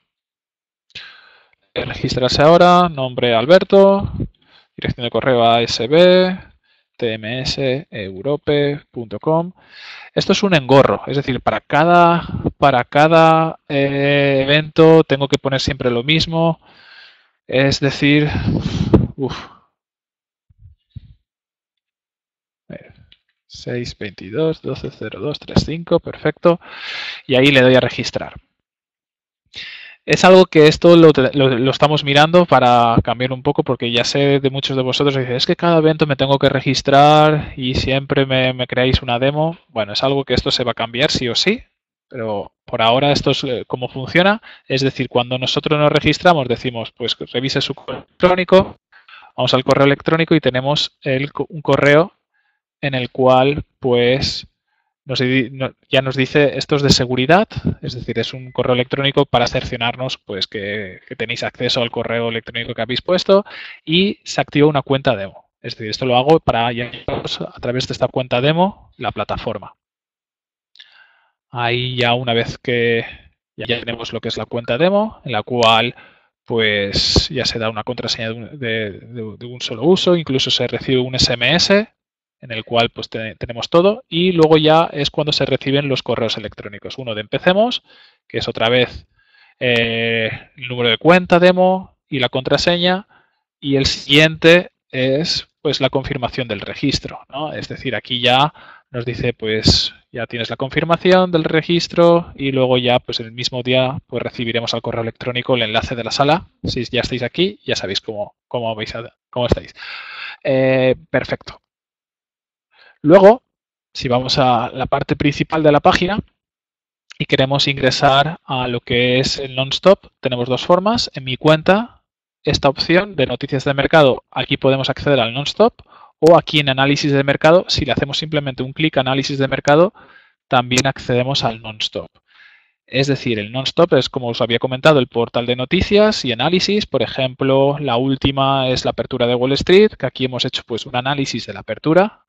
registrarse ahora, nombre Alberto, dirección de correo ASB, tmseurope.com. Esto es un engorro, es decir, para cada evento tengo que poner siempre lo mismo, es decir, 622-120235, perfecto, y ahí le doy a registrar. Es algo que esto lo estamos mirando para cambiar un poco, porque ya sé de muchos de vosotros que dicen, es que cada evento me tengo que registrar y siempre me creáis una demo. Bueno, es algo que esto se va a cambiar sí o sí, pero por ahora esto es cómo funciona. Es decir, cuando nosotros nos registramos decimos, pues revise su correo electrónico, vamos al correo electrónico y tenemos un correo en el cual pues ya nos dice esto es de seguridad, es decir, es un correo electrónico para cerciorarnos pues que tenéis acceso al correo electrónico que habéis puesto y se activa una cuenta demo. Es decir, esto lo hago para llevaros a través de esta cuenta demo la plataforma. Ahí ya una vez que ya tenemos lo que es la cuenta demo, en la cual pues ya se da una contraseña de un solo uso, incluso se recibe un SMS en el cual pues tenemos todo y luego ya es cuando se reciben los correos electrónicos. Uno de empecemos, que es otra vez el número de cuenta demo y la contraseña, y el siguiente es pues la confirmación del registro, ¿no? Es decir, aquí ya nos dice pues ya tienes la confirmación del registro y luego ya pues el mismo día pues recibiremos al correo electrónico el enlace de la sala. Si ya estáis aquí, ya sabéis cómo estáis. Perfecto. Luego, si vamos a la parte principal de la página y queremos ingresar a lo que es el non-stop, tenemos dos formas. En mi cuenta, esta opción de noticias de mercado, aquí podemos acceder al non-stop, o aquí en análisis de mercado, si le hacemos simplemente un clic a análisis de mercado, también accedemos al non-stop. Es decir, el non-stop es, como os había comentado, el portal de noticias y análisis. Por ejemplo, la última es la apertura de Wall Street, que aquí hemos hecho pues un análisis de la apertura,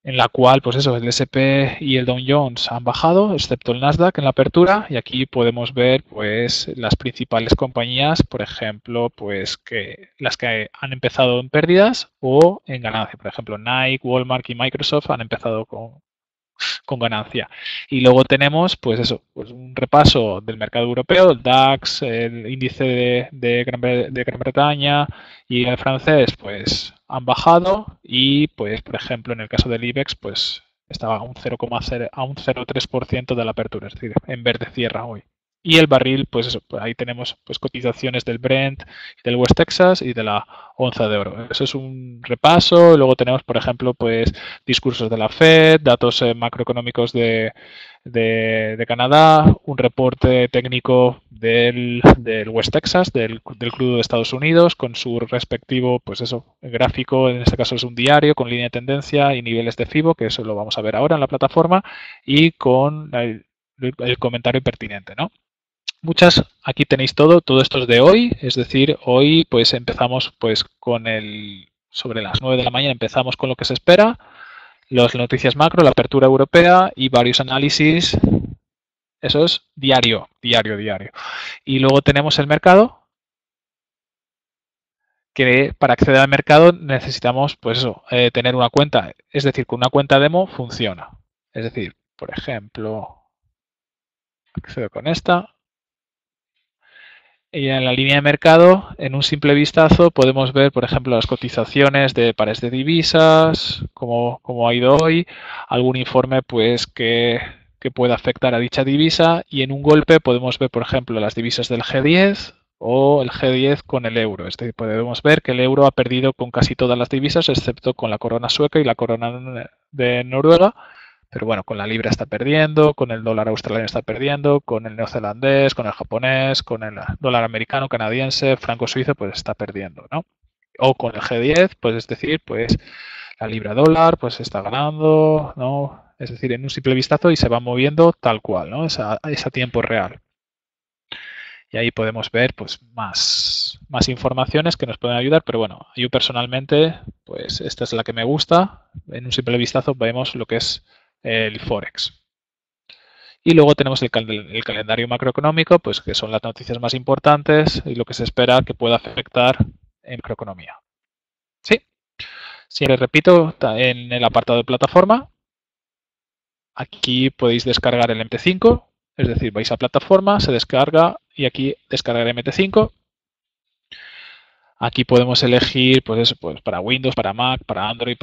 en la cual, pues eso, el S&P y el Dow Jones han bajado, excepto el Nasdaq en la apertura, y aquí podemos ver, pues, las principales compañías, por ejemplo, pues, que las que han empezado en pérdidas o en ganancia. Por ejemplo, Nike, Walmart y Microsoft han empezado con ganancia. Y luego tenemos, pues eso, pues un repaso del mercado europeo, el DAX, el índice de Gran Bretaña y el francés, pues han bajado y, pues, por ejemplo, en el caso del IBEX, pues estaba a un 0,0 a un 0,3% de la apertura, es decir, en verde cierra hoy. Y el barril, pues eso, pues ahí tenemos pues cotizaciones del Brent, del West Texas y de la onza de oro. Eso es un repaso. Luego tenemos, por ejemplo, pues discursos de la Fed, datos macroeconómicos de Canadá, un reporte técnico del West Texas, del crudo de Estados Unidos, con su respectivo, pues eso, gráfico, en este caso es un diario, con línea de tendencia y niveles de FIBO, que eso lo vamos a ver ahora en la plataforma, y con el comentario pertinente, ¿no? Muchas, aquí tenéis todo esto es de hoy, es decir, hoy pues empezamos pues con sobre las 9 de la mañana empezamos con lo que se espera, las noticias macro, la apertura europea y varios análisis, eso es diario, diario, diario. Y luego tenemos el mercado, que para acceder al mercado necesitamos pues eso, tener una cuenta, es decir, con una cuenta demo funciona. Es decir, por ejemplo, accedo con esta. Y en la línea de mercado, en un simple vistazo, podemos ver, por ejemplo, las cotizaciones de pares de divisas, cómo ha ido hoy, algún informe pues que pueda afectar a dicha divisa y en un golpe podemos ver, por ejemplo, las divisas del G10 o el G10 con el euro. Es decir, podemos ver que el euro ha perdido con casi todas las divisas, excepto con la corona sueca y la corona de Noruega. Pero bueno, con la libra está perdiendo, con el dólar australiano está perdiendo, con el neozelandés, con el japonés, con el dólar americano, canadiense, franco suizo, pues está perdiendo, ¿no? O con el G10, pues es decir, pues la libra dólar, pues está ganando, ¿no? Es decir, en un simple vistazo y se va moviendo tal cual, ¿no? Es a tiempo real. Y ahí podemos ver pues más informaciones que nos pueden ayudar, pero bueno, yo personalmente, pues esta es la que me gusta. En un simple vistazo vemos lo que es el Forex. Y luego tenemos el calendario macroeconómico, pues que son las noticias más importantes y lo que se espera que pueda afectar en macroeconomía. Sí, si les repito, en el apartado de plataforma, aquí podéis descargar el MT5, es decir, vais a plataforma, se descarga y aquí descargar MT5. Aquí podemos elegir pues eso, pues para Windows, para Mac, para Android,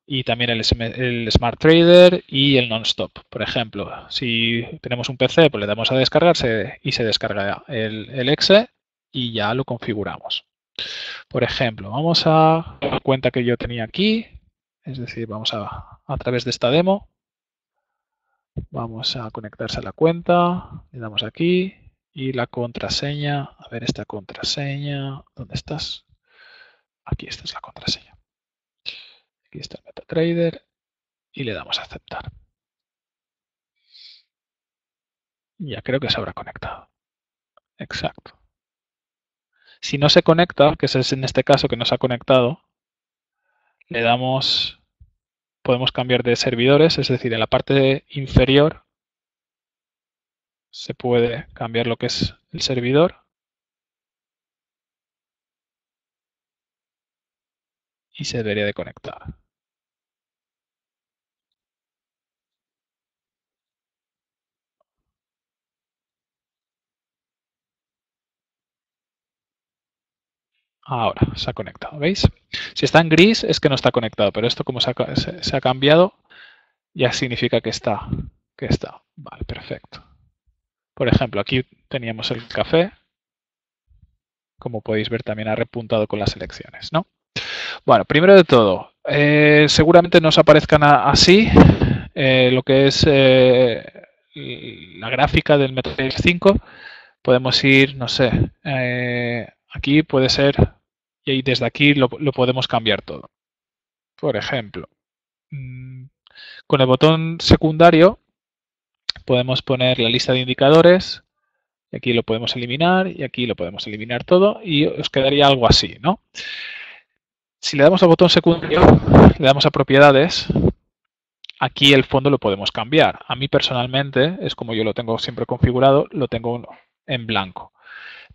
y también el Smart Trader y el Non-Stop. Por ejemplo, si tenemos un PC, pues le damos a descargarse y se descarga el exe y ya lo configuramos. Por ejemplo, vamos a la cuenta que yo tenía aquí, es decir, vamos a través de esta demo, vamos a conectarse a la cuenta, le damos aquí y la contraseña, a ver esta contraseña, ¿dónde estás? Aquí esta es la contraseña. Aquí está el MetaTrader y le damos a aceptar. Ya creo que se habrá conectado. Exacto. Si no se conecta, que es en este caso que no se ha conectado, le damos, podemos cambiar de servidores, es decir, en la parte inferior se puede cambiar lo que es el servidor y se debería de conectar. Ahora se ha conectado, ¿veis? Si está en gris es que no está conectado, pero esto como se ha cambiado ya significa que está. Vale, perfecto. Por ejemplo, aquí teníamos el café. Como podéis ver, también ha repuntado con las elecciones, ¿no? Bueno, primero de todo, seguramente nos aparezcan así lo que es la gráfica del MetaTrader 5. Podemos ir, no sé, aquí puede ser, y desde aquí lo podemos cambiar todo. Por ejemplo, con el botón secundario podemos poner la lista de indicadores, y aquí lo podemos eliminar, y aquí lo podemos eliminar todo, y os quedaría algo así, ¿no? Si le damos al botón secundario, le damos a propiedades, aquí el fondo lo podemos cambiar. A mí personalmente, es como yo lo tengo siempre configurado, lo tengo en blanco.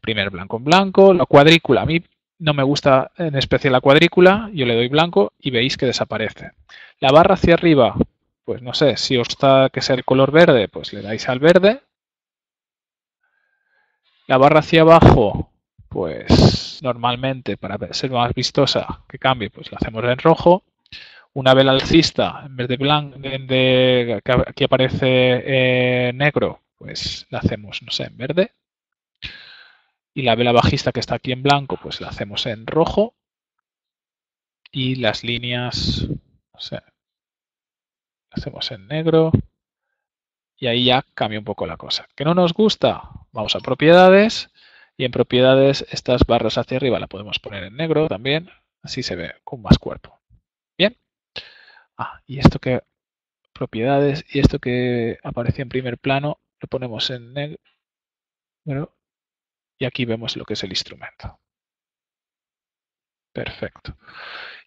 Primer blanco en blanco, la cuadrícula, a mí no me gusta en especial la cuadrícula, yo le doy blanco y veis que desaparece. La barra hacia arriba, pues no sé, si os gusta que sea el color verde, pues le dais al verde. La barra hacia abajo, pues normalmente para ser más vistosa que cambie, pues la hacemos en rojo. Una vela alcista, en vez de blanco, que aquí aparece negro, pues la hacemos, no sé, en verde. Y la vela bajista que está aquí en blanco, pues la hacemos en rojo. Y las líneas, no sé, las hacemos en negro. Y ahí ya cambia un poco la cosa. ¿Que no nos gusta? Vamos a propiedades. Y en propiedades estas barras hacia arriba la podemos poner en negro también. Así se ve con más cuerpo. Bien. Y esto que propiedades y esto que aparecía en primer plano lo ponemos en negro. Y aquí vemos lo que es el instrumento. Perfecto.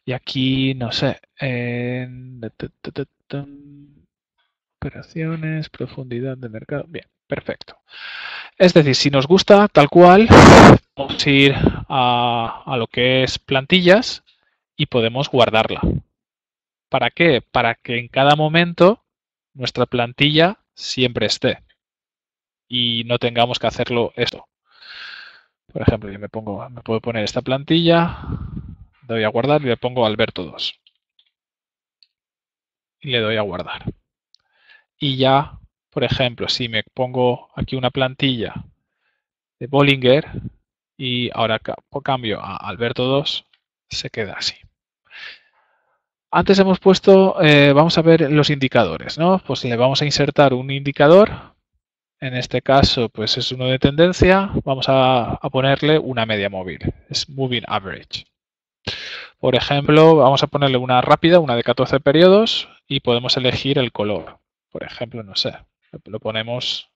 Y aquí, no sé, en operaciones, profundidad de mercado. Bien, perfecto. Es decir, si nos gusta tal cual, vamos a ir a lo que es plantillas y podemos guardarla. ¿Para qué? Para que en cada momento nuestra plantilla siempre esté y no tengamos que hacerlo esto. Por ejemplo, yo me puedo poner esta plantilla, doy a guardar y le pongo Alberto 2. Y le doy a guardar. Y ya, por ejemplo, si me pongo aquí una plantilla de Bollinger y ahora cambio a Alberto 2, se queda así. Antes hemos puesto, vamos a ver los indicadores, ¿no? Pues le vamos a insertar un indicador. En este caso, pues es uno de tendencia. Vamos a ponerle una media móvil. Es Moving Average. Por ejemplo, vamos a ponerle una rápida, una de 14 periodos, y podemos elegir el color. Por ejemplo, no sé, lo ponemos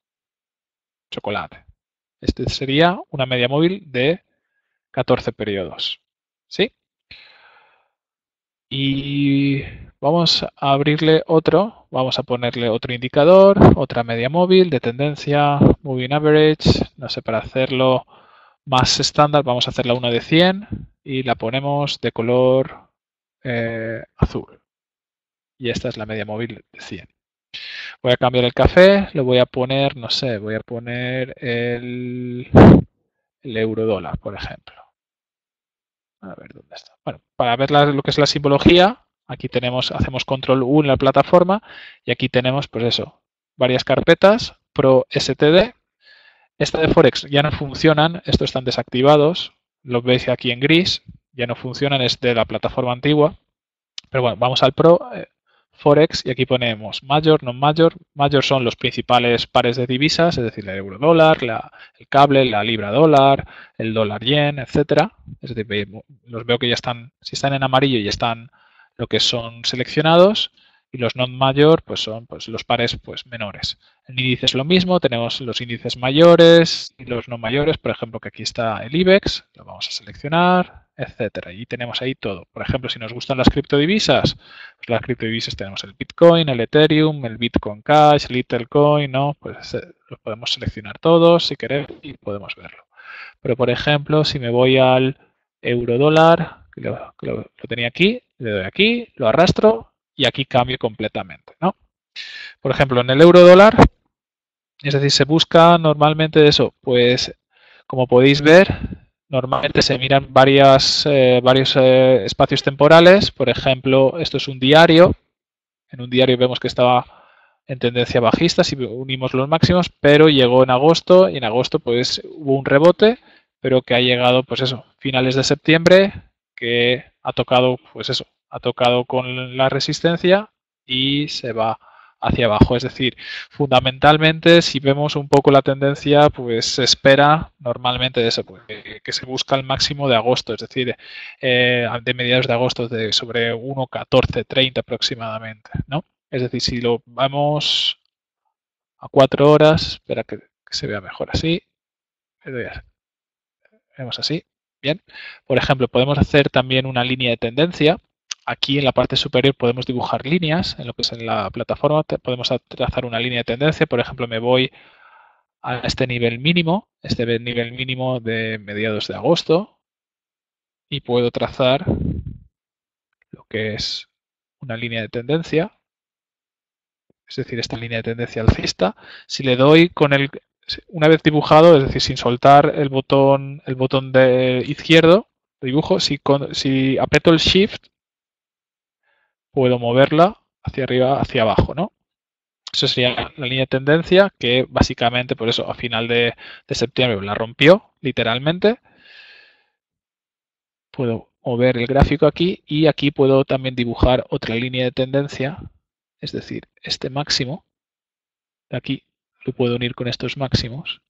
chocolate. Este sería una media móvil de 14 periodos. ¿Sí? Y vamos a abrirle otro, vamos a ponerle otro indicador, otra media móvil de tendencia, Moving Average, no sé, para hacerlo más estándar vamos a hacerla una de 100 y la ponemos de color azul. Y esta es la media móvil de 100. Voy a cambiar el café, lo voy a poner, no sé, voy a poner el euro dólar, por ejemplo. A ver dónde está. Bueno, para ver lo que es la simbología, aquí hacemos control U en la plataforma y aquí tenemos, pues eso, varias carpetas, Pro STD. Esta de Forex ya no funcionan, estos están desactivados, lo veis aquí en gris, ya no funcionan, es de la plataforma antigua. Pero bueno, vamos al Pro Forex y aquí ponemos Major, Non-Major. Major son los principales pares de divisas, es decir, el euro dólar, el cable, la libra dólar, el dólar yen, etcétera. Es decir, los veo que ya están, si están en amarillo ya están lo que son seleccionados y los non-major pues son pues, los pares pues menores. En índices lo mismo, tenemos los índices mayores y los no mayores, por ejemplo que aquí está el IBEX, lo vamos a seleccionar, etcétera. Y tenemos ahí todo. Por ejemplo, si nos gustan las criptodivisas, pues las criptodivisas tenemos el Bitcoin, el Ethereum, el Bitcoin Cash, el Litecoin, ¿no? Pues los podemos seleccionar todos si queremos y podemos verlo. Pero por ejemplo, si me voy al euro dólar, que lo tenía aquí, le doy aquí, lo arrastro y aquí cambio completamente, ¿no? Por ejemplo, en el euro dólar, es decir, se busca normalmente eso, pues como podéis ver, normalmente se miran varios espacios temporales. Por ejemplo, esto es un diario. En un diario vemos que estaba en tendencia bajista si unimos los máximos, pero llegó en agosto y en agosto pues hubo un rebote, pero que ha llegado pues eso, finales de septiembre, que ha tocado pues eso, ha tocado con la resistencia y se va hacia abajo. Es decir, fundamentalmente, si vemos un poco la tendencia, pues se espera normalmente de eso, pues, que se busca el máximo de agosto, es decir, de mediados de agosto, de sobre 1,1430 aproximadamente, ¿no? Es decir, si lo vamos a 4 horas. Espera que se vea mejor así. Vemos así. Bien. Por ejemplo, podemos hacer también una línea de tendencia. Aquí en la parte superior podemos dibujar líneas. En lo que es en la plataforma podemos trazar una línea de tendencia. Por ejemplo, me voy a este nivel mínimo de mediados de agosto, y puedo trazar lo que es una línea de tendencia, es decir, esta línea de tendencia alcista. Si le doy una vez dibujado, es decir, sin soltar el botón de izquierdo, dibujo, si aprieto el Shift, puedo moverla hacia arriba, hacia abajo, ¿no? Eso sería la línea de tendencia, que básicamente, por eso, a final de septiembre la rompió, literalmente. Puedo mover el gráfico aquí, y aquí puedo también dibujar otra línea de tendencia, es decir, este máximo de aquí lo puedo unir con estos máximos.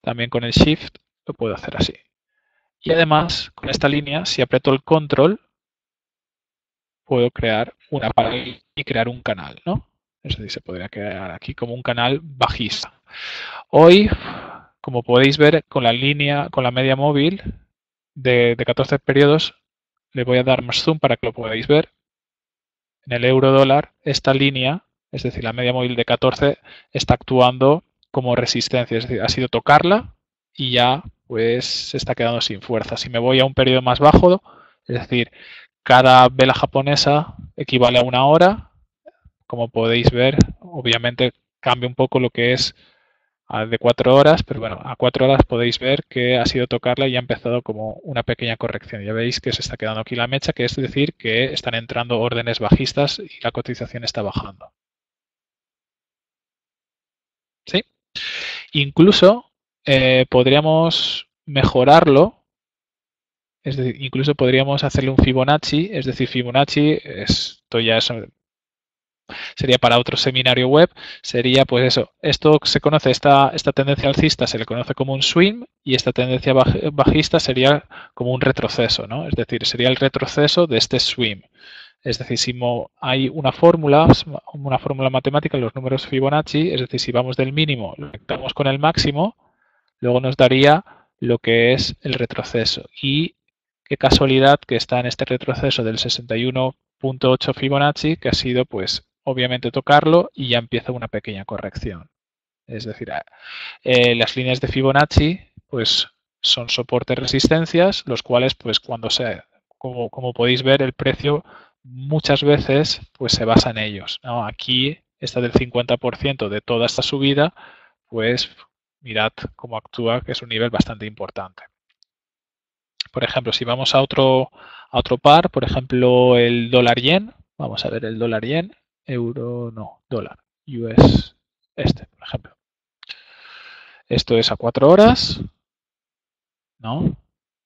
También con el Shift lo puedo hacer así. Y además, con esta línea, si aprieto el Control, puedo crear una paralela y crear un canal, ¿no? Es decir, se podría crear aquí como un canal bajista. Hoy, como podéis ver, con la media móvil de 14 periodos, le voy a dar más zoom para que lo podáis ver. En el euro dólar, esta línea, es decir, la media móvil de 14, está actuando como resistencia. Es decir, ha sido tocarla y ya pues se está quedando sin fuerza. Si me voy a un periodo más bajo, es decir, cada vela japonesa equivale a una hora. Como podéis ver, obviamente cambia un poco lo que es de 4 horas, pero bueno, a 4 horas podéis ver que ha sido tocarla y ha empezado como una pequeña corrección. Ya veis que se está quedando aquí la mecha, que es decir, que están entrando órdenes bajistas y la cotización está bajando. ¿Sí? Incluso podríamos mejorarlo, es decir, incluso podríamos hacerle un Fibonacci, es decir, Fibonacci, esto ya sería para otro seminario web, sería pues eso, esto se conoce, esta tendencia alcista se le conoce como un swing, y esta tendencia bajista sería como un retroceso, ¿no? Es decir, sería el retroceso de este swing. Es decir, si hay una fórmula matemática, los números Fibonacci, es decir, si vamos del mínimo, lo conectamos con el máximo, luego nos daría lo que es el retroceso. Y qué casualidad que está en este retroceso del 61.8 Fibonacci, que ha sido pues obviamente tocarlo y ya empieza una pequeña corrección. Es decir, las líneas de Fibonacci pues son soportes resistencias, los cuales pues como podéis ver, el precio muchas veces pues se basa en ellos, ¿no? Aquí está del 50% de toda esta subida, pues mirad cómo actúa, que es un nivel bastante importante. Por ejemplo, si vamos a otro par, por ejemplo, el dólar yen, vamos a ver el dólar yen, euro, no, dólar, US, por ejemplo. Esto es a 4 horas, ¿no?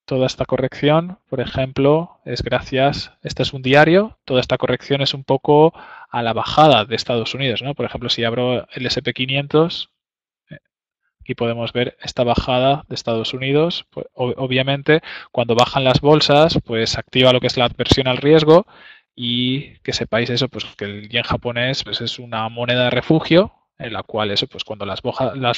Toda esta corrección, por ejemplo, es gracias, este es un diario, toda esta corrección es un poco a la bajada de Estados Unidos, ¿no? Por ejemplo, si abro el SP500, aquí podemos ver esta bajada de Estados Unidos. Pues, obviamente, cuando bajan las bolsas, pues activa lo que es la adversión al riesgo, y que sepáis eso, pues que el yen japonés pues, es una moneda de refugio, en la cual eso, pues cuando las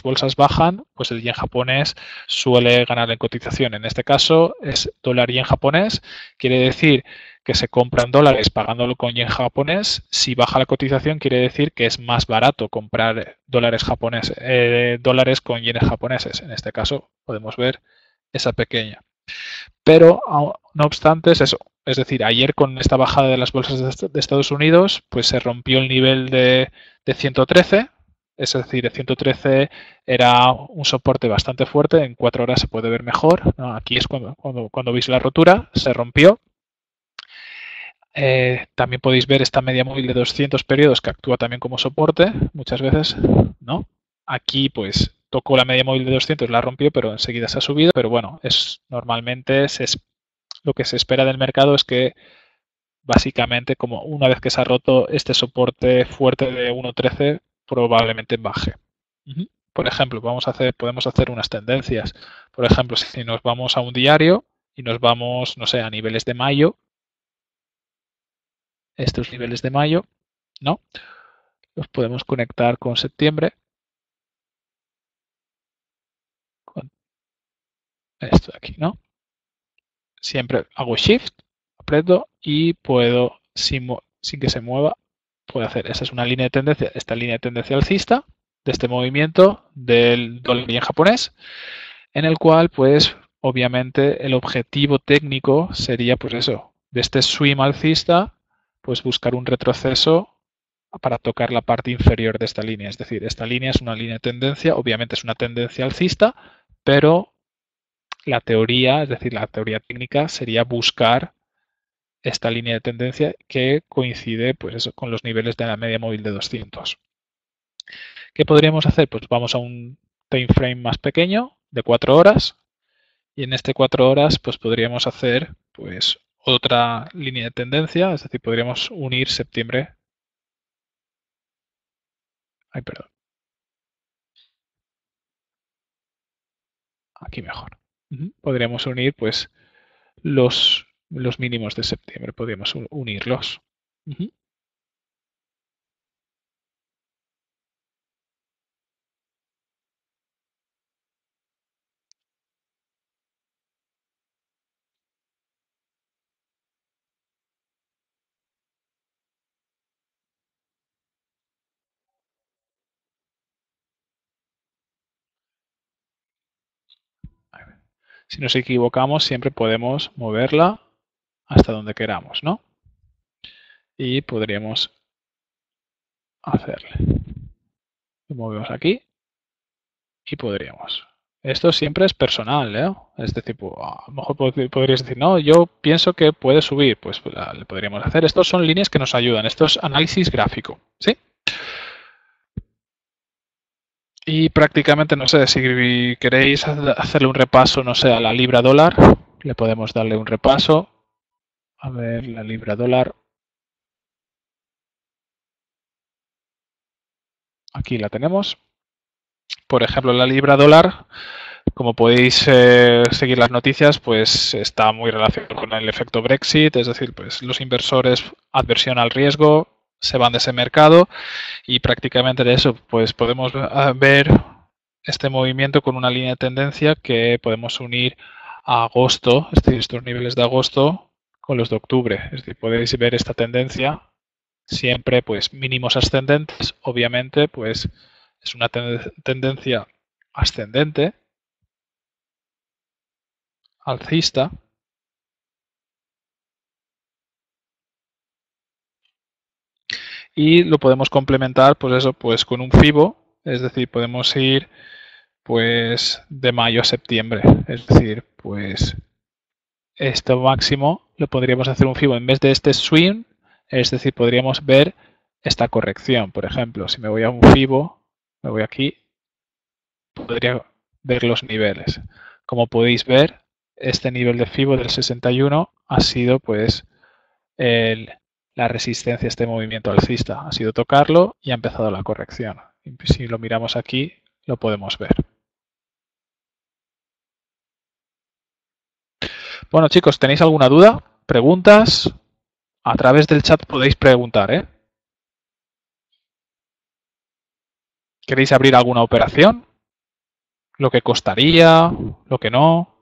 bolsas bajan, pues el yen japonés suele ganar en cotización. En este caso es dólar yen japonés, quiere decir que se compran dólares pagándolo con yen japonés. Si baja la cotización, quiere decir que es más barato comprar dólares con yenes japoneses. En este caso podemos ver esa pequeña. Pero no obstante es eso. Es decir, ayer con esta bajada de las bolsas de Estados Unidos, pues se rompió el nivel de 113. Es decir, el 113 era un soporte bastante fuerte. En 4 horas se puede ver mejor, ¿no? Aquí es cuando veis la rotura, se rompió. También podéis ver esta media móvil de 200 periodos, que actúa también como soporte muchas veces, ¿no? Aquí pues tocó la media móvil de 200, la rompió, pero enseguida se ha subido. Pero bueno, normalmente lo que se espera del mercado es que básicamente, como una vez que se ha roto este soporte fuerte de 1.13, probablemente baje. Por ejemplo, podemos hacer unas tendencias. Por ejemplo, si nos vamos a un diario y nos vamos, no sé, a niveles de mayo, estos niveles de mayo, ¿no? los podemos conectar con septiembre, con esto de aquí, ¿no? Siempre hago Shift, aprieto y puedo, sin que se mueva, puedo hacer. Esa es una línea de tendencia, esta línea de tendencia alcista de este movimiento del dólar en japonés, en el cual, pues, obviamente, el objetivo técnico sería, pues eso, de este swing alcista, pues buscar un retroceso para tocar la parte inferior de esta línea. Es decir, esta línea es una línea de tendencia, obviamente es una tendencia alcista, pero la teoría, es decir, la teoría técnica sería buscar esta línea de tendencia que coincide, pues eso, con los niveles de la media móvil de 200. ¿Qué podríamos hacer? Pues vamos a un time frame más pequeño de 4 horas y en este 4 horas pues podríamos hacer pues otra línea de tendencia, es decir, podríamos unir septiembre. Ay, perdón. Aquí mejor. Podríamos unir pues los mínimos de septiembre, podríamos unirlos. Si nos equivocamos, siempre podemos moverla hasta donde queramos, ¿no? Y podríamos hacerle. Lo movemos aquí y podríamos. Esto siempre es personal, ¿eh? Es decir, a lo mejor podrías decir, no, yo pienso que puede subir. Pues le podríamos hacer. Estos son líneas que nos ayudan. Esto es análisis gráfico, ¿sí? Y prácticamente, no sé, si queréis hacerle un repaso, no sé, a la libra dólar, le podemos darle un repaso. A ver, la libra dólar. Aquí la tenemos. Por ejemplo, la libra dólar, como podéis seguir las noticias, pues está muy relacionado con el efecto Brexit, es decir, pues los inversores, adversión al riesgo, se van de ese mercado y prácticamente de eso, pues podemos ver este movimiento con una línea de tendencia que podemos unir a agosto, es decir, estos niveles de agosto con los de octubre. Es decir, podéis ver esta tendencia siempre, pues mínimos ascendentes, obviamente, pues es una tendencia ascendente, alcista, y lo podemos complementar, pues eso, pues con un FIBO, es decir, podemos ir pues de mayo a septiembre, es decir, pues esto máximo lo podríamos hacer un FIBO en vez de este swing, es decir, podríamos ver esta corrección, por ejemplo, si me voy a un FIBO, me voy aquí, podría ver los niveles. Como podéis ver, este nivel de FIBO del 61 ha sido pues la resistencia a este movimiento alcista. Ha sido tocarlo y ha empezado la corrección. Y si lo miramos aquí, lo podemos ver. Bueno, chicos, ¿tenéis alguna duda? ¿Preguntas? A través del chat podéis preguntar, ¿eh? ¿Queréis abrir alguna operación? ¿Lo que costaría? ¿Lo que no?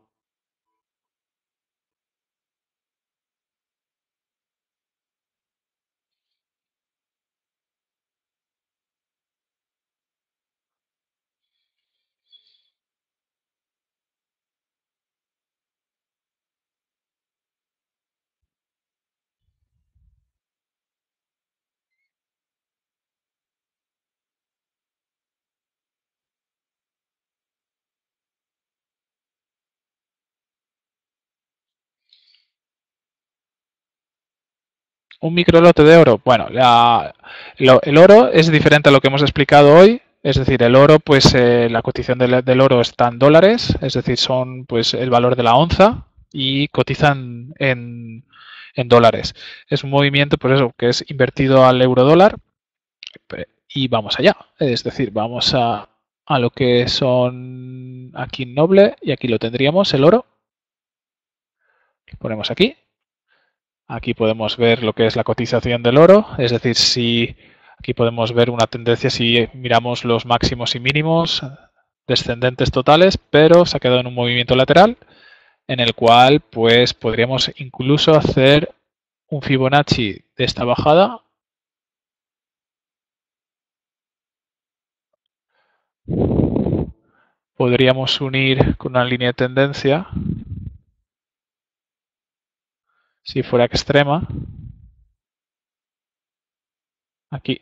Un microlote de oro. Bueno, el oro es diferente a lo que hemos explicado hoy. Es decir, el oro, pues la cotización del oro está en dólares, es decir, son pues el valor de la onza y cotizan en dólares. Es un movimiento, por eso, que es invertido al euro dólar y vamos allá. Es decir, vamos a lo que son aquí noble y aquí lo tendríamos, el oro. Ponemos aquí. Aquí podemos ver lo que es la cotización del oro, es decir, si Aquí podemos ver una tendencia si miramos los máximos y mínimos descendentes totales, pero se ha quedado en un movimiento lateral en el cual pues podríamos incluso hacer un Fibonacci de esta bajada. Podríamos unir con una línea de tendencia si fuera extrema. Aquí.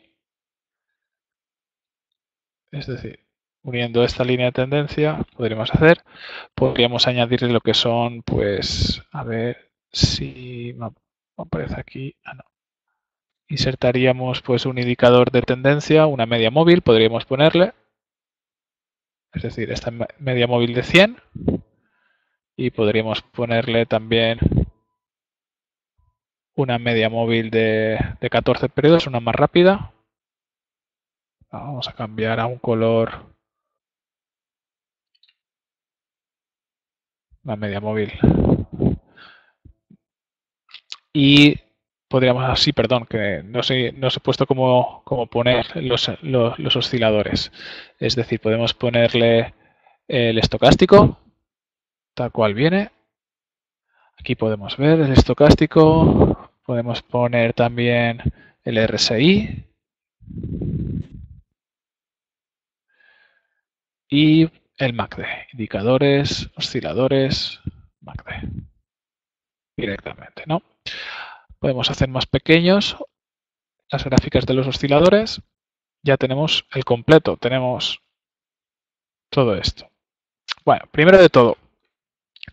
Es decir, uniendo esta línea de tendencia, podríamos añadirle lo que son, pues, a ver si me aparece aquí. Ah, no. Insertaríamos pues un indicador de tendencia, una media móvil, podríamos ponerle. Es decir, esta media móvil de 100. Y podríamos ponerle también una media móvil de 14 periodos, una más rápida. Vamos a cambiar a un color, la media móvil. Y podríamos así, perdón, que no sé he puesto cómo poner los osciladores. Es decir, podemos ponerle el estocástico, tal cual viene. Aquí podemos ver el estocástico. Podemos poner también el RSI. Y el MACD, indicadores, osciladores, MACD, directamente, ¿no? Podemos hacer más pequeños las gráficas de los osciladores. Ya tenemos el completo, tenemos todo esto. Bueno, primero de todo,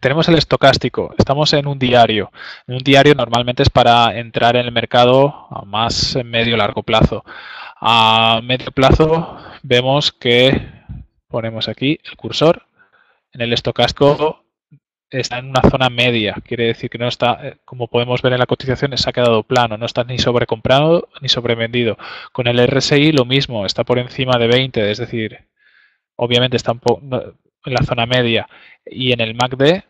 tenemos el estocástico, estamos en un diario. En un diario normalmente es para entrar en el mercado a más medio largo plazo. A medio plazo vemos que ponemos aquí el cursor. En el estocástico está en una zona media, quiere decir que no está, como podemos ver en la cotización, se ha quedado plano, no está ni sobrecomprado ni sobrevendido. Con el RSI lo mismo, está por encima de 20, es decir, obviamente está en la zona media. Y en el MACD,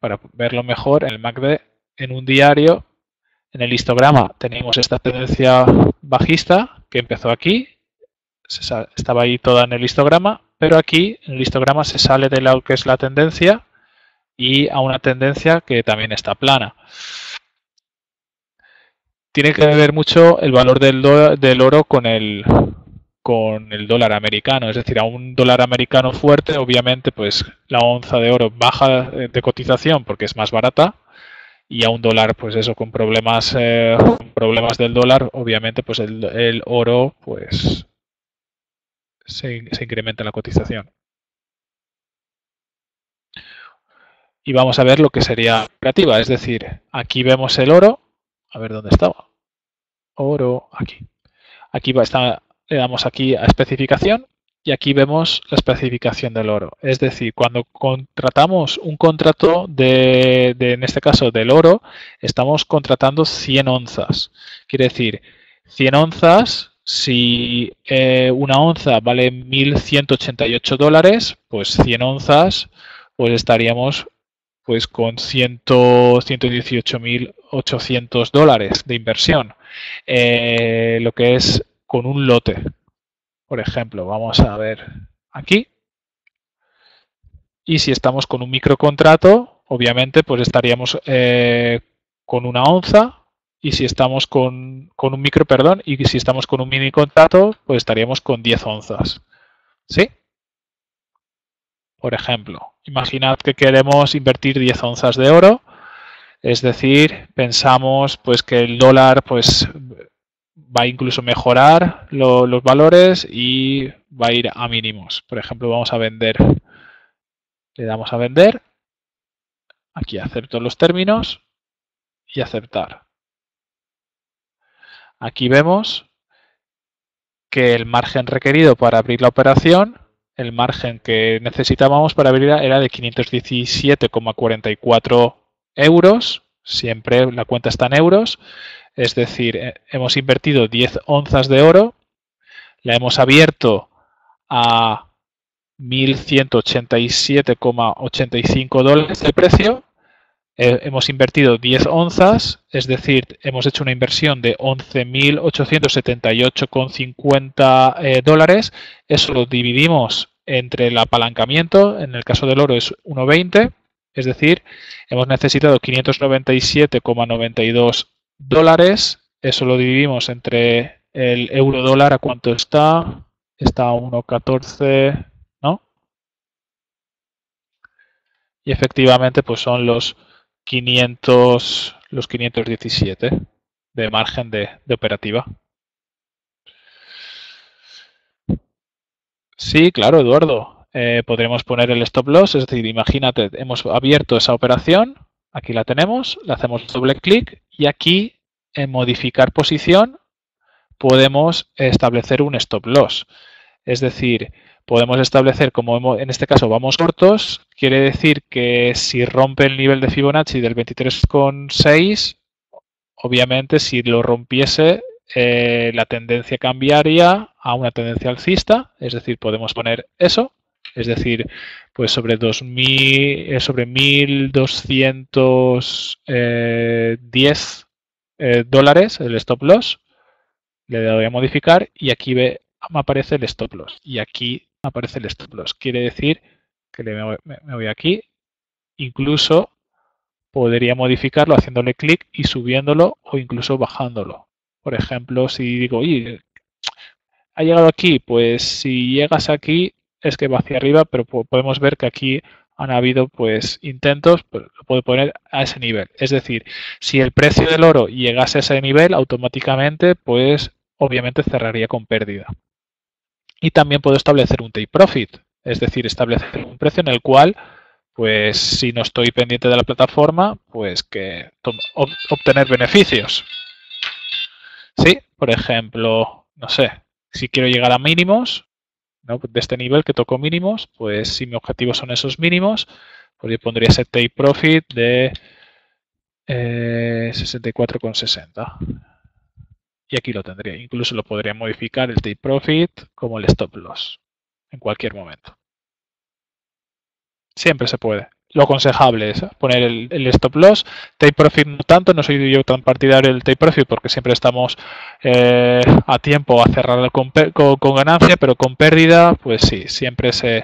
para verlo mejor, en el MACD, en un diario, en el histograma tenemos esta tendencia bajista que empezó aquí, estaba ahí toda en el histograma, pero aquí en el histograma se sale de lo que es la tendencia y a una tendencia que también está plana. Tiene que ver mucho el valor del oro con el dólar americano, es decir, a un dólar americano fuerte, obviamente, pues la onza de oro baja de cotización porque es más barata, y a un dólar, pues eso, con problemas del dólar, obviamente, pues el oro, pues se incrementa la cotización. Y vamos a ver lo que sería operativa, es decir, aquí vemos el oro, a ver dónde estaba, oro, aquí. Aquí le damos aquí a especificación y aquí vemos la especificación del oro. Es decir, cuando contratamos un contrato en este caso del oro, estamos contratando 100 onzas. Quiere decir, 100 onzas, si una onza vale $1.188, pues 100 onzas, pues estaríamos pues con $118.800 de inversión. Lo que es con un lote. Por ejemplo, vamos a ver aquí. Y si estamos con un microcontrato, obviamente, pues estaríamos con una onza. Y si estamos con un y si estamos con un mini contrato, pues estaríamos con 10 onzas. ¿Sí? Por ejemplo, imaginad que queremos invertir 10 onzas de oro. Es decir, pensamos pues que el dólar pues va a incluso mejorar los valores y va a ir a mínimos. Por ejemplo, vamos a vender. Le damos a vender. Aquí acepto los términos y aceptar. Aquí vemos que el margen requerido para abrir la operación, el margen que necesitábamos para abrirla era de 517,44 euros. Siempre la cuenta está en euros. Es decir, hemos invertido 10 onzas de oro, la hemos abierto a 1.187,85 dólares el precio hemos invertido 10 onzas, es decir, hemos hecho una inversión de 11.878,50 dólares. Eso lo dividimos entre el apalancamiento, en el caso del oro es 1,20, es decir, hemos necesitado 597,92 dólares. Eso lo dividimos entre el euro dólar, ¿a cuánto está? Está a 1,14, ¿no? Y efectivamente pues son los 517 de margen de operativa. Sí, claro, Eduardo. Podremos poner el stop loss, es decir, imagínate, hemos abierto esa operación, aquí la tenemos, le hacemos doble clic y aquí en modificar posición podemos establecer un stop loss. Es decir, podemos establecer, como en este caso vamos cortos, quiere decir que si rompe el nivel de Fibonacci del 23,6, obviamente si lo rompiese, la tendencia cambiaría a una tendencia alcista, es decir, podemos poner eso, es decir, pues sobre 1.210 dólares el stop loss, le doy a modificar y aquí me aparece el stop loss y aquí aparece el stop loss. Quiere decir que me voy aquí, incluso podría modificarlo haciéndole clic y subiéndolo o incluso bajándolo. Por ejemplo, si digo, oye, ha llegado aquí, pues si llegas aquí es que va hacia arriba, pero podemos ver que aquí han habido pues intentos, pues, lo puedo poner a ese nivel. Es decir, si el precio del oro llegase a ese nivel, automáticamente pues obviamente cerraría con pérdida. Y también puedo establecer un take profit, es decir, establecer un precio en el cual pues si no estoy pendiente de la plataforma, pues que obtener beneficios. Sí, por ejemplo, no sé, si quiero llegar a mínimos, ¿no? De este nivel que toco mínimos, pues si mi objetivo son esos mínimos, pues yo pondría ese take profit de 64,60. Y aquí lo tendría. Incluso lo podría modificar el take profit como el stop loss en cualquier momento. Siempre se puede. Lo aconsejable es poner el stop loss. Take profit no tanto, no soy yo tan partidario del take profit porque siempre estamos a tiempo a cerrar con ganancia, pero con pérdida, pues sí, siempre se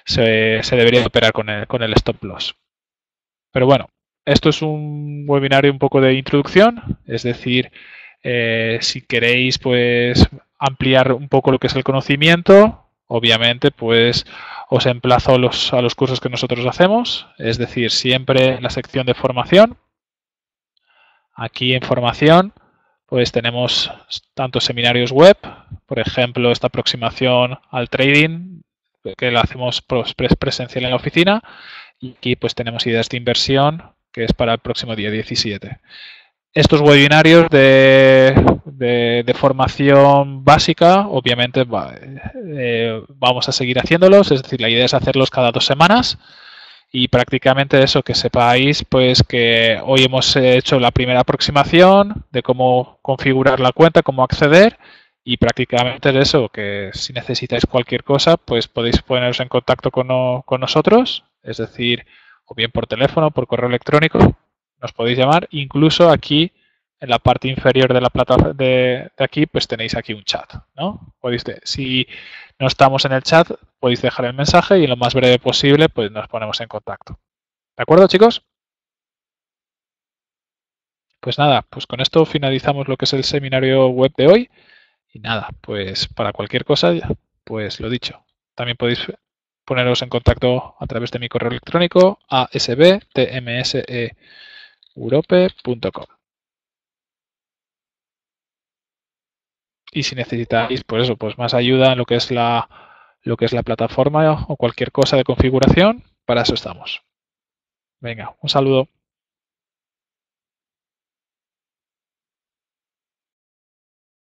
debería operar con el stop loss. Pero bueno, esto es un webinario un poco de introducción, es decir, si queréis pues ampliar un poco lo que es el conocimiento, obviamente pues os emplazo a los cursos que nosotros hacemos, es decir, siempre en la sección de formación. Aquí en formación pues tenemos tantos seminarios web, por ejemplo esta aproximación al trading que la hacemos presencial en la oficina, y aquí pues tenemos ideas de inversión que es para el próximo día 17. Estos webinarios de formación básica, obviamente vamos a seguir haciéndolos, es decir, la idea es hacerlos cada 2 semanas y prácticamente eso, que sepáis pues que hoy hemos hecho la primera aproximación de cómo configurar la cuenta, cómo acceder y prácticamente eso, que si necesitáis cualquier cosa pues podéis poneros en contacto con nosotros, es decir, o bien por teléfono, por correo electrónico. Nos podéis llamar, incluso aquí en la parte inferior de la plataforma de aquí, pues tenéis aquí un chat, ¿no? Si no estamos en el chat, podéis dejar el mensaje y en lo más breve posible, pues nos ponemos en contacto. ¿De acuerdo, chicos? Pues nada, pues con esto finalizamos lo que es el seminario web de hoy. Y nada, pues para cualquier cosa, pues lo dicho. También podéis poneros en contacto a través de mi correo electrónico a sbtmseurope.com. Y si necesitáis, pues eso, pues más ayuda en lo que es la plataforma o cualquier cosa de configuración, para eso estamos. Venga, un saludo.